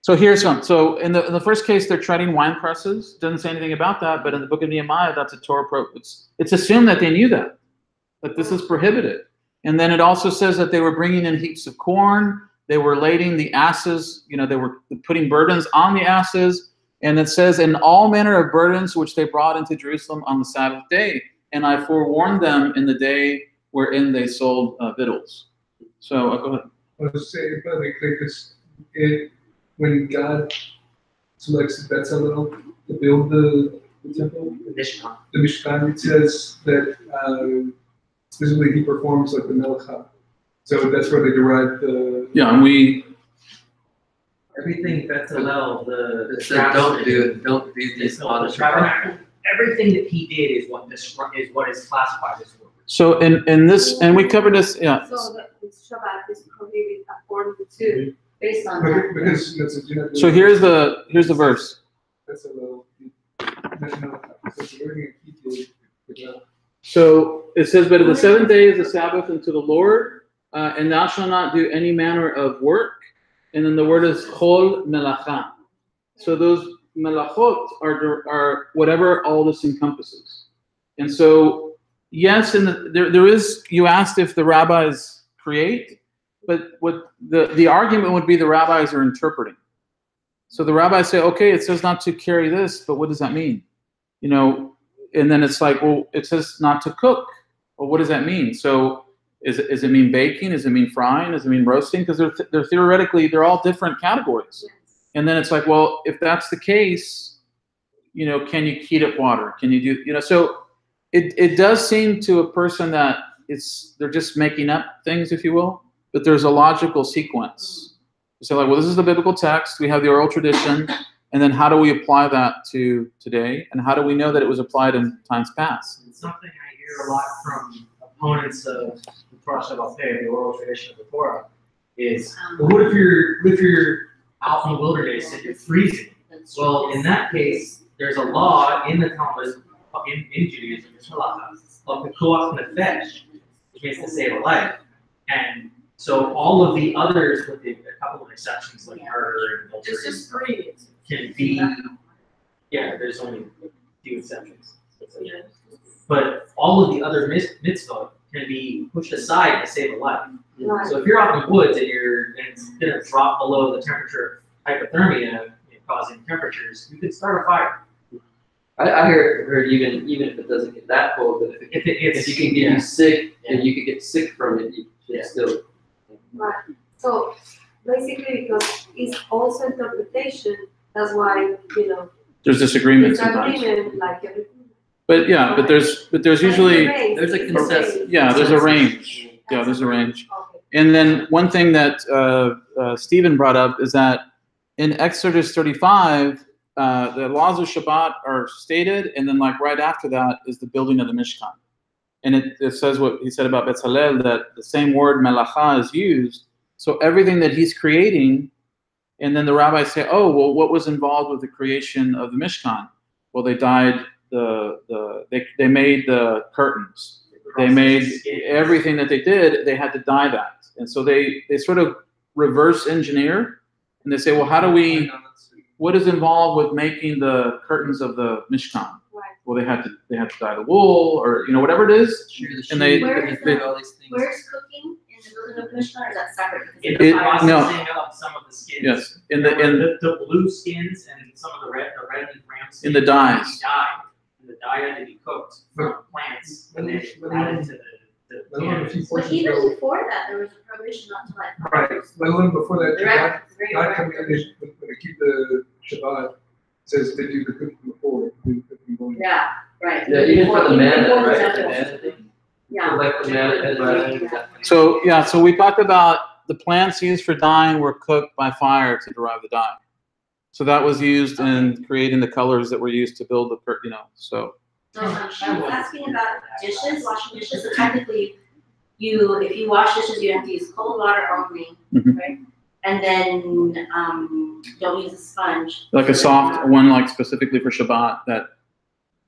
So here's one. So in the first case, they're treading wine presses. Doesn't say anything about that, but in the book of Nehemiah, that's a Torah. It's assumed that they knew that this is prohibited. And then it also says that they were bringing in heaps of corn. They were lading the asses. They were putting burdens on the asses. And it says, in all manner of burdens which they brought into Jerusalem on the Sabbath day. And I forewarned them in the day wherein they sold victuals. So go ahead. I was saying, because when God selects Bezalel to build the temple, the Mishkan, it says that specifically he performs like the Melacha. So that's where they derive the. Yeah, and we. Everything Bezalel, It said, don't do these on the Shabbat. Everything that he did is what is classified as work. So in this, and we covered this, yeah. So the Shabbat is prohibited according to, based on Because, that. because that's a, you know, So here's the verse. That's a little. That's not. So it's everything he did. So it says, but the seventh day is the Sabbath unto the Lord, and thou shalt not do any manner of work. And then the word is chol melacha. So those melachot are whatever all this encompasses. And so, yes, and there is, you asked if the rabbis create, but what the argument would be the rabbis are interpreting. So the rabbis say, okay, it says not to carry this, but what does that mean? And then it's like, well, it says not to cook. Well, what does that mean? So is it mean baking? Does it mean frying? Does it mean roasting? Because they're theoretically, they're all different categories. And then it's like, well, if that's the case, can you heat up water? Can you do, so it does seem to a person that they're just making up things, if you will, but there's a logical sequence. So like, well, this is the biblical text. We have the oral tradition. And then how do we apply that to today? And how do we know that it was applied in times past? It's something I hear a lot from opponents of the Torah Shabbat, the oral tradition of the Torah, is, well, what if you're out in the wilderness and you're freezing? Well, in that case, there's a law in the Talmud, in Judaism, of the koach nefesh, which means to save a life. And so all of the others, with a couple of exceptions like murder and adultery, It's just free. can be, there's only a few exceptions. But all of the other mitzvot can be pushed aside to save a life. Right. So if you're out in the woods and it's going to drop below the temperature of hypothermia, causing temperatures, you could start a fire. I heard even if it doesn't get that cold, but if you can get you sick and you could get sick from it, you should still. Right. So basically, because it's also interpretation, that's why, There's disagreement it's sometimes. agreement like everything. But there's usually, There's a consensus. yeah, there's a range. Yeah, there's a range. Okay. And then one thing that Stephen brought up is that in Exodus 35, the laws of Shabbat are stated, and then like right after that is the building of the Mishkan. And it says what he said about Bezalel, that the same word melacha is used. So everything that he's creating, and then the rabbis say, oh, well, what was involved with the creation of the Mishkan? Well, they dyed they made the curtains. They made everything that they did, they had to dye that. And so they sort of reverse engineer, and they say, well, what is involved with making the curtains of the Mishkan? Right. Well, they had to dye the wool, or whatever it is. And Where is all these things. Where's cooking in the building of Mishkan, or is that separate? In the processing of some of the skins. Yes, the blue skins and some of the red and brown skins. in the dyes. And the dye had to be cooked from plants and then added to the cans. But even before that, there was a prohibition not to light fires. Let alone before that, Direct, God, very God direct. coming in, when they keep the Shabbat, says they do the cooking before, do the cooking going. Yeah, right. Yeah, even for the Before- manna, before the right? The temple. manna thing. Yeah. Like the manna. So we talked about the plants used for dyeing were cooked by fire to derive the dye. So that was used in creating the colors that were used to build the, so So she was asking about dishes, washing dishes, so technically, if you wash dishes, you have to use cold water only, Mhm. right? And then, don't use a sponge. Like a soft one, like specifically for Shabbat.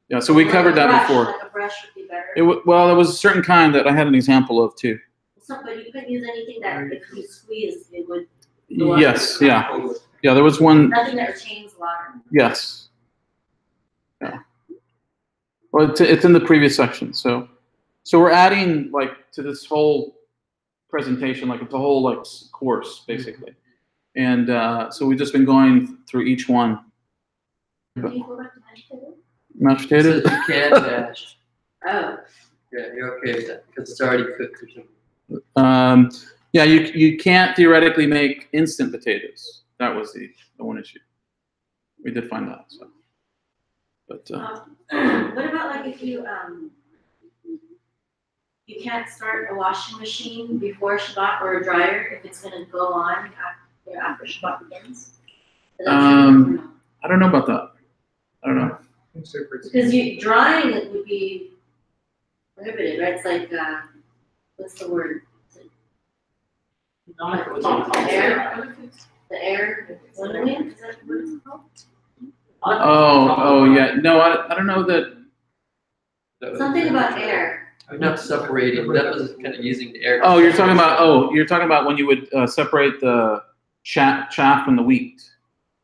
Yeah. So we covered that before. Like a brush would be better. Well, it was a certain kind that I had an example of too. So, but you couldn't use anything that if you squeeze, it would. Yes. Yeah. Yeah. There was one. Nothing that retains water. Yes. Yeah. Well, it's in the previous section. So we're adding like to this whole presentation, like it's a whole like course basically, and so we've just been going through each one. Can you go back to vegetable? Mashed So potatoes. you can mash. Oh. Yeah, you're okay with that because it's already cooked or something. Yeah, you can't theoretically make instant potatoes. That was the one issue. We did find that. So, but What about like if you can't start a washing machine before Shabbat or a dryer if it's gonna go on after Shabbat begins? Is that true or no? I don't know about that. I don't know. Because drying it would be prohibited, right? It's like what's the word? The air winnowing? Is that what it's called? Oh yeah. No, I don't know that. Something about air. I'm not separating. That was kind of using the air. Oh, you're talking about when you would separate the chaff from the wheat,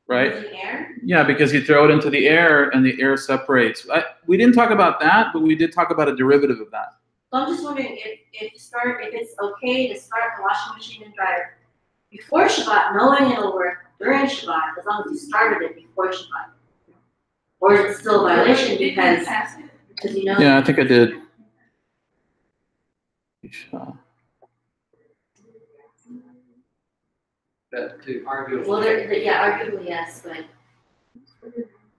right? Using air? Yeah, because you throw it into the air and the air separates. We didn't talk about that, but we did talk about a derivative of that. So I'm just wondering if it's okay to start the washing machine and dryer before Shabbat, knowing it'll work during Shabbat, as long as you started it before Shabbat. Or is it still a violation because you know? Yeah, I think I did. That too. Well, arguably yes,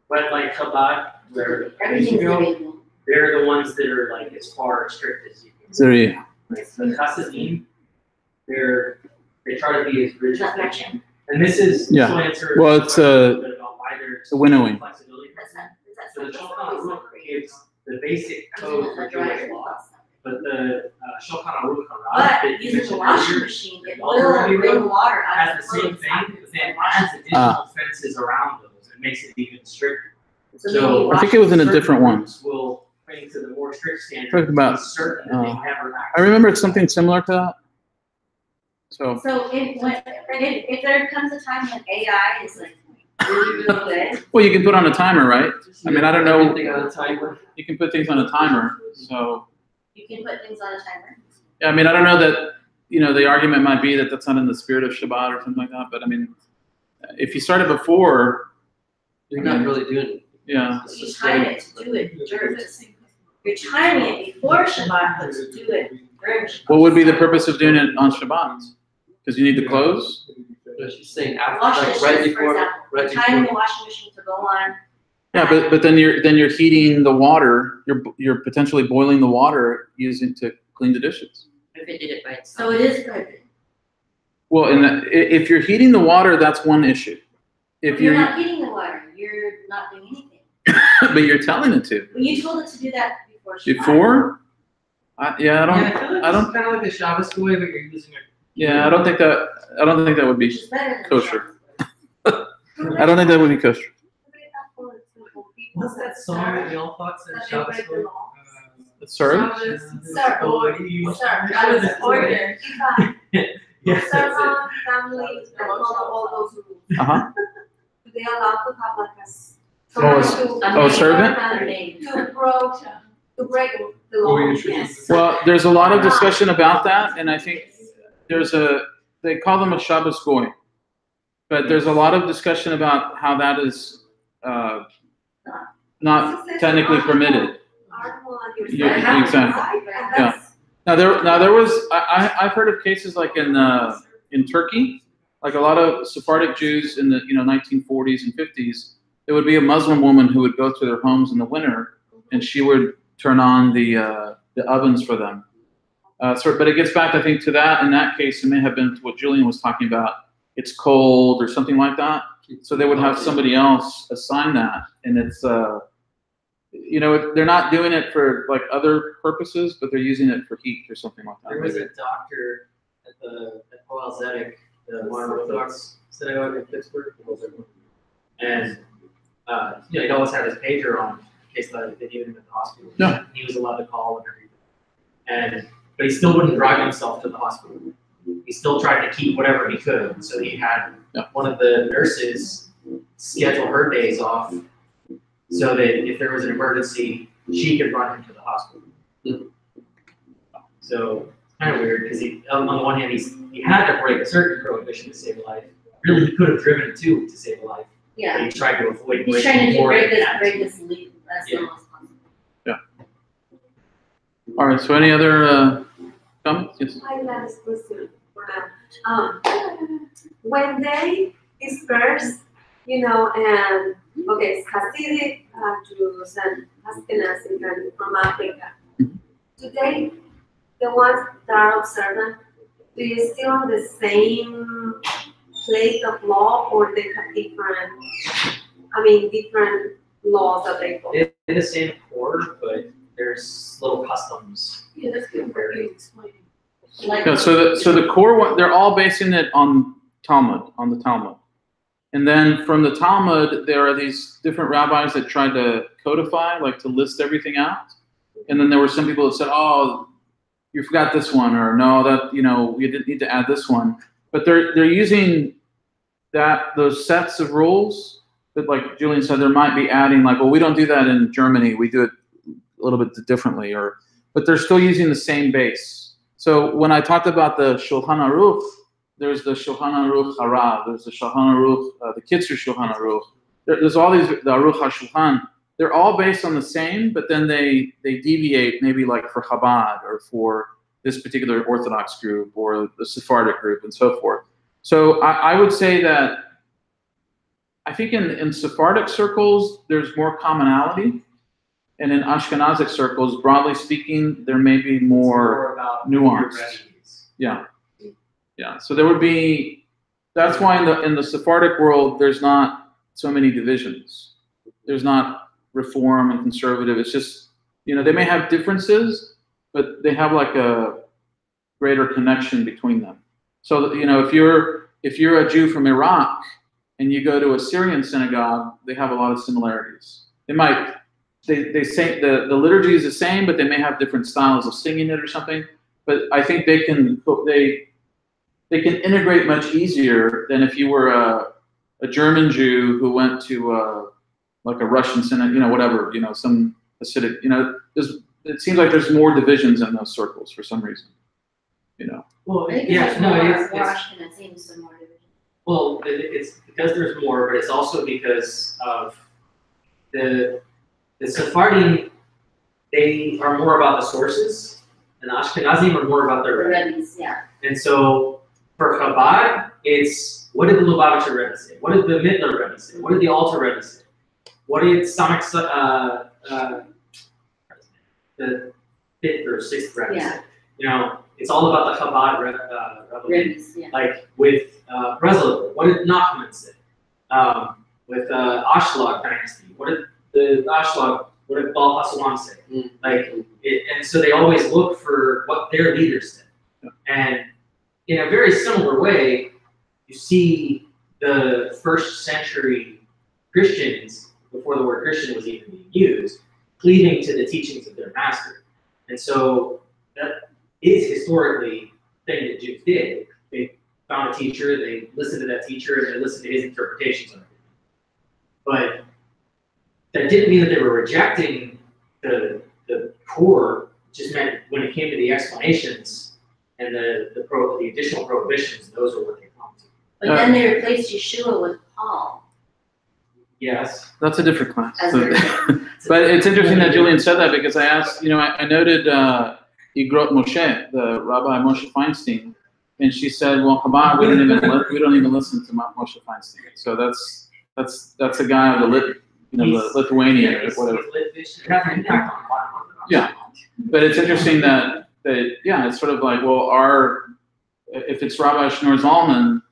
but like Chabad, where everything's debatable. they're the ones that are like as far strict as you can. So yeah. Like the Chassidim, they try to be as rigid as they can. And this is Yeah. this will answer Well, it's a little bit about why there's the winnowing. flexibility. Is that So the something Shulchan that's Aruch gives the basic code for Jewish law, but the Shulchan Aruch But that you using the mentioned washing earlier machine, it Well, will really bring water out has of the same clothes thing, after but it's then been washed. adds additional fences around those and makes it even stricter. So maybe I think it was in a certain different one. groups will bring to the more strict standard. Talking about, to be certain that they never I remember it's something similar to that. So So if there comes a time when AI is like really good, well, you can put on a timer, right? I mean, I don't know. Everything on a timer. You can put things on a timer. So you can put things on a timer. yeah, I mean, I don't know that, the argument might be that that's not in the spirit of Shabbat or something like that. But I mean, if you started before, You're not really doing it. yeah. It's You just time like- it to do it during you're timing it before Shabbat, but to do it during Shabbat. What would be the purpose of doing it on Shabbat? Because you need the clothes. No, she's saying after, Wash like dishes, right for before, example, right you're timing the before. washing machine to go on. Yeah, but then you're heating the water. You're potentially boiling the water using to clean the dishes. If it did it by So itself. it is good. Well, if you're heating the water, that's one issue. If You're you're not heating the water, you're not doing anything. but you're telling it to. But you told it to do that before Shabbat. Before? I don't. kind of like the Shabbos way that you're using it. Yeah, I don't think that would be Which is better than kosher. Shabbat. I don't think that would be kosher. What's that song that we all thought said Shabbos way? Serve? Sir, I was order. Yes, that's it. Serve family and all those rules. Uh-huh. They allowed to have like a. servant? To break the law. Yes. Well, there's a lot of discussion about that, and I think they call them a Shabbos goy, but there's a lot of discussion about how that is not technically permitted. Yeah, exactly. Yeah. Now there was I've heard of cases like in Turkey, like a lot of Sephardic Jews in the 1940s and 50s. There would be a Muslim woman who would go to their homes in the winter, and she would turn on the ovens for them. But it gets back, I think, to that. In that case, it may have been to what Julian was talking about. It's cold or something like that. So they would have somebody else assign that, and it's you know, they're not doing it for like other purposes, but they're using it for heat or something like that. There was a doctor at Paul Zedek, the modern Orthodox synagogue in Pittsburgh, and you know, he'd always have his pager on in case they needed him in the hospital. Yeah. He was allowed to call and everything. But he still wouldn't drive himself to the hospital. He still tried to keep whatever he could. So he had one of the nurses schedule her days off so that if there was an emergency, she could run him to the hospital. So it's kind of weird because on the one hand, he had to break a certain prohibition to save a life. Really, he could have driven too to save a life. Yeah. But he tried to avoid He's trying to more break than that. this lead as long as possible. All right. So any other comments? Yes. My last question for now. When they disperse, you know, and okay, it's Hasidic Jews and Ashkenazi and from Africa. Do they, the ones that are observant, do you still have the same plate of law, or they have different laws that they follow? They're the same core, but there's little customs. Yeah, that's good for you explaining. Like, Yeah, so the core one, they're all basing it on the Talmud. And then from the Talmud, there are these different rabbis that tried to codify, like to list everything out. And then there were some people that said, oh, you forgot this one, or no, that, you know, you didn't need to add this one. But they're using those sets of rules that, like Julian said, there might be adding, like, well, we don't do that in Germany, we do it a little bit differently, but they're still using the same base. So when I talked about the Shulchan Aruch, there's the Shulchan Aruch Harav, there's the Shulchan Aruch, the Kitzur Shulchan Aruch. There's all these, the Aruch HaShulchan. They're all based on the same, but then they deviate, maybe like for Chabad or for this particular Orthodox group or the Sephardic group and so forth. So I would say that I think in Sephardic circles, there's more commonality. And in Ashkenazic circles, broadly speaking, there may be more about nuanced. Yeah. So there would be, that's why in the Sephardic world, there's not so many divisions. There's not Reform and conservative. It's just, you know, they may have differences, but they have like a greater connection between them. So, you know, if you're a Jew from Iraq and you go to a Syrian synagogue, they have a lot of similarities. They say the liturgy is the same, but they may have different styles of singing it or something. But I think they can integrate much easier than if you were a German Jew who went to like a Russian synagogue, you know, whatever, you know, some Hasidic, you know, it seems like there's more divisions in those circles for some reason, you know. Well, I think yeah, there's no, more it's Ashkenazim, some more division. well, it's because there's more, but it's also because of the Sephardim. They are more about the sources, and the Ashkenazim are more about their Rebbe. Rebbe's, yeah. And so for Chabad, it's what did the Lubavitcher Rebbe say? What did the Mittler Rebbe say? What did the Alter Rebbe say? What did the 5th or 6th Rebbe say? You know, it's all about the Chabad Rebbe. Yeah. Like with Breslov, what did Nachman say? With Ashlag dynasty, what did the Ashlag, what did Baal HaSulam say? And so they always look for what their leaders said. And in a very similar way, you see the first century Christians, before the word Christian was even being used, cleaving to the teachings of their master. And so that is historically the thing that Jews did. They found a teacher, they listened to that teacher, and they listened to his interpretations of it. But that didn't mean that they were rejecting the core. It just meant when it came to the explanations and the additional prohibitions, those are what they come to. But then they replaced Yeshua with Paul. Yes. That's a different class. As a- But it's interesting that Julian said that, because I asked, you know, I noted Igrot Moshe, the Rabbi Moshe Feinstein, and she said, well, Chabad, we don't even listen to Moshe Feinstein. So that's a guy of the Lithuanian or whatever. Yeah, but it's interesting that it's sort of like, well, if it's Rabbi Shneur Zalman,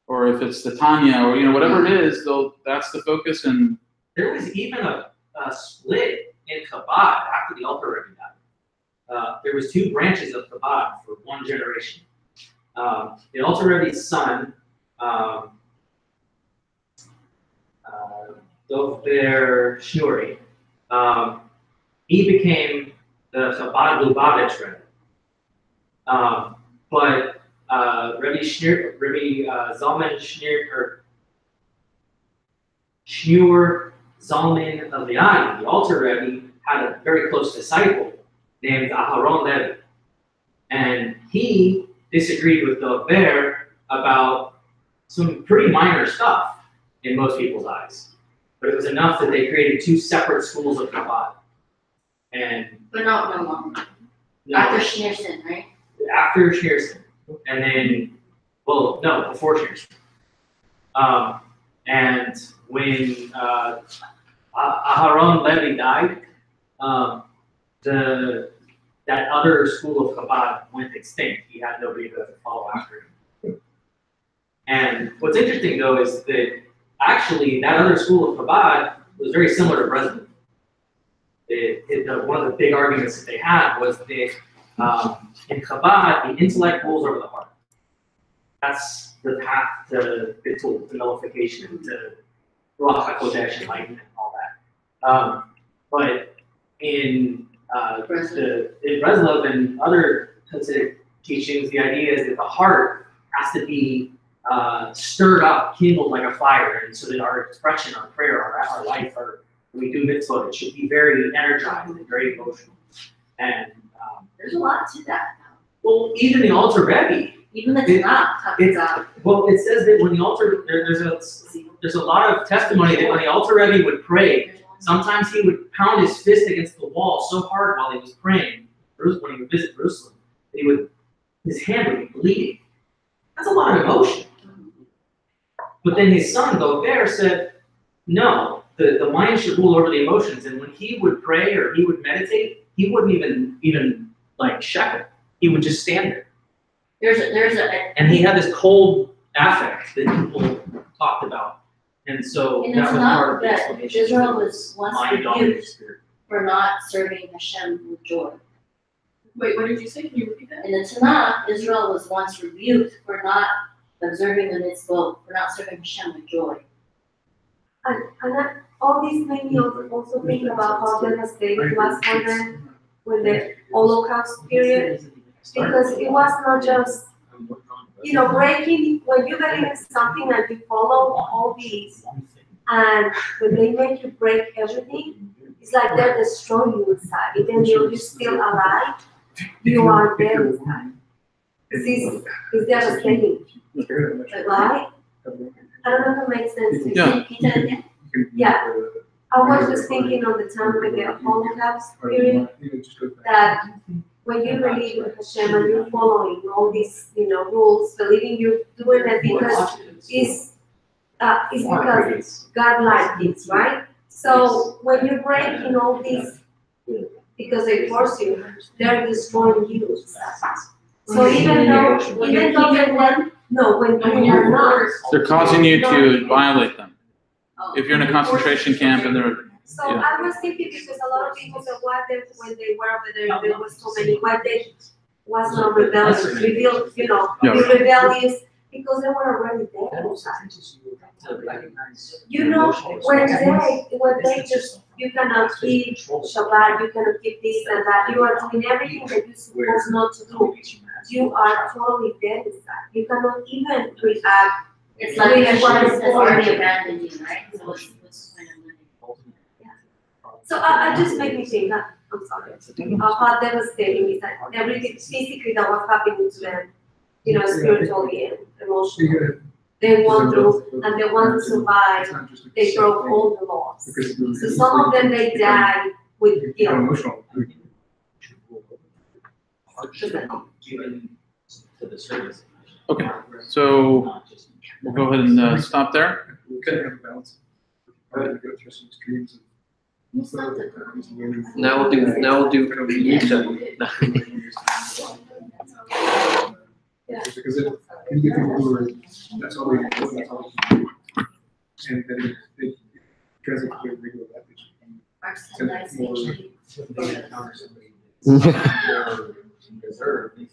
or if it's the Tanya, or, you know, whatever it is, that's the focus. And there was even a split in Chabad, after the Alter Rebbe died, there was two branches of Chabad for one generation. The Alter Rebbe's son, Dover Shnuri, he became the Chabad Lubavitch Rebbe. But Rebbe Zalman Shneur Zalman of the Alter Rebbe, had a very close disciple named Aharon Levi. And he disagreed with Dover about some pretty minor stuff in most people's eyes. But it was enough that they created two separate schools of Chabad. But not no longer. No, After Schneerson, right? after Schneerson. And then, well, no, before Schneerson. And when Aharon Levi died, that other school of Chabad went extinct. He had nobody to follow after him. And what's interesting, though, is that actually that other school of Chabad was very similar to Breslin. One of the big arguments that they had was that in Chabad, the intellect rules over the heart. That's the path to bittul, to nullification, to Ruach HaKodesh, enlightenment, and all that. But in Breslov and other Hasidic teachings, the idea is that the heart has to be stirred up, kindled like a fire, and so that our expression, our prayer, our life, when we do mitzvot, it should be very energized and very emotional. And There's a lot to that now. well, even the Alter Rebbe. Even the Tanakh talks about. Well, it says that when the Alter, there's a lot of testimony that when the Alter Rebbe would pray, sometimes he would pound his fist against the wall so hard while he was praying, when he would visit Jerusalem, that his hand would be bleeding. That's a lot of emotion. But then his son, Dover, said, no, the mind should rule over the emotions. And when he would pray or he would meditate, he wouldn't even like shepherd. He would just stand there. And he had this cold affect that people talked about. And so And that it's was not part of the that explanation. Israel was once Mind-dominated rebuked spirit. for not serving Hashem with joy. Wait, what did you say? Can you repeat that? In the Tanakh, Israel was once rebuked for not observing the mitzvot, for not serving Hashem with joy. And all these made me also think about how devastating was for them when the Holocaust period, because it was not just, breaking, when you believe in something and you follow all these, and when they make you break everything, it's like they're destroying you inside. Even though you're still alive, you are there inside. It's devastating, right? I don't know if it makes sense to you. Yeah. Can you tell it again? Yeah. I was just thinking on the time with the Holocaust period, that when you believe in Hashem and you're following all these, rules, believing you're doing it because it's because God likes it, right? So when you break in all these, because they force you, they're destroying you. So even though they want, when you're not. They're causing you to violate them. If you're in a concentration camp and they're, So I was thinking because a lot of people said why when they were over there was so many, why they was not rebellious, be rebellious because they were already there. When they just, you cannot keep Shabbat, you cannot keep this and that, you are doing everything that you're supposed not to do. You are totally dead inside. You cannot even react. It's like Hashem has already abandoned you, right? So what's the point of living? So I just make me think that, I'm sorry, how devastating is that everything physically that was happening to them, spiritually and emotionally. They want to, and they want to survive, they broke all the laws. So some of them, they died with guilt. okay, so we'll go ahead and stop there. We kind of have a balance. I had to go through some streams. Now we'll do Hilchot. Yeah. Because it can get people who are, that's all they do, that's all they do. And then they translate to their regular language. Our civilization. When they encounter somebody that's more reserved, they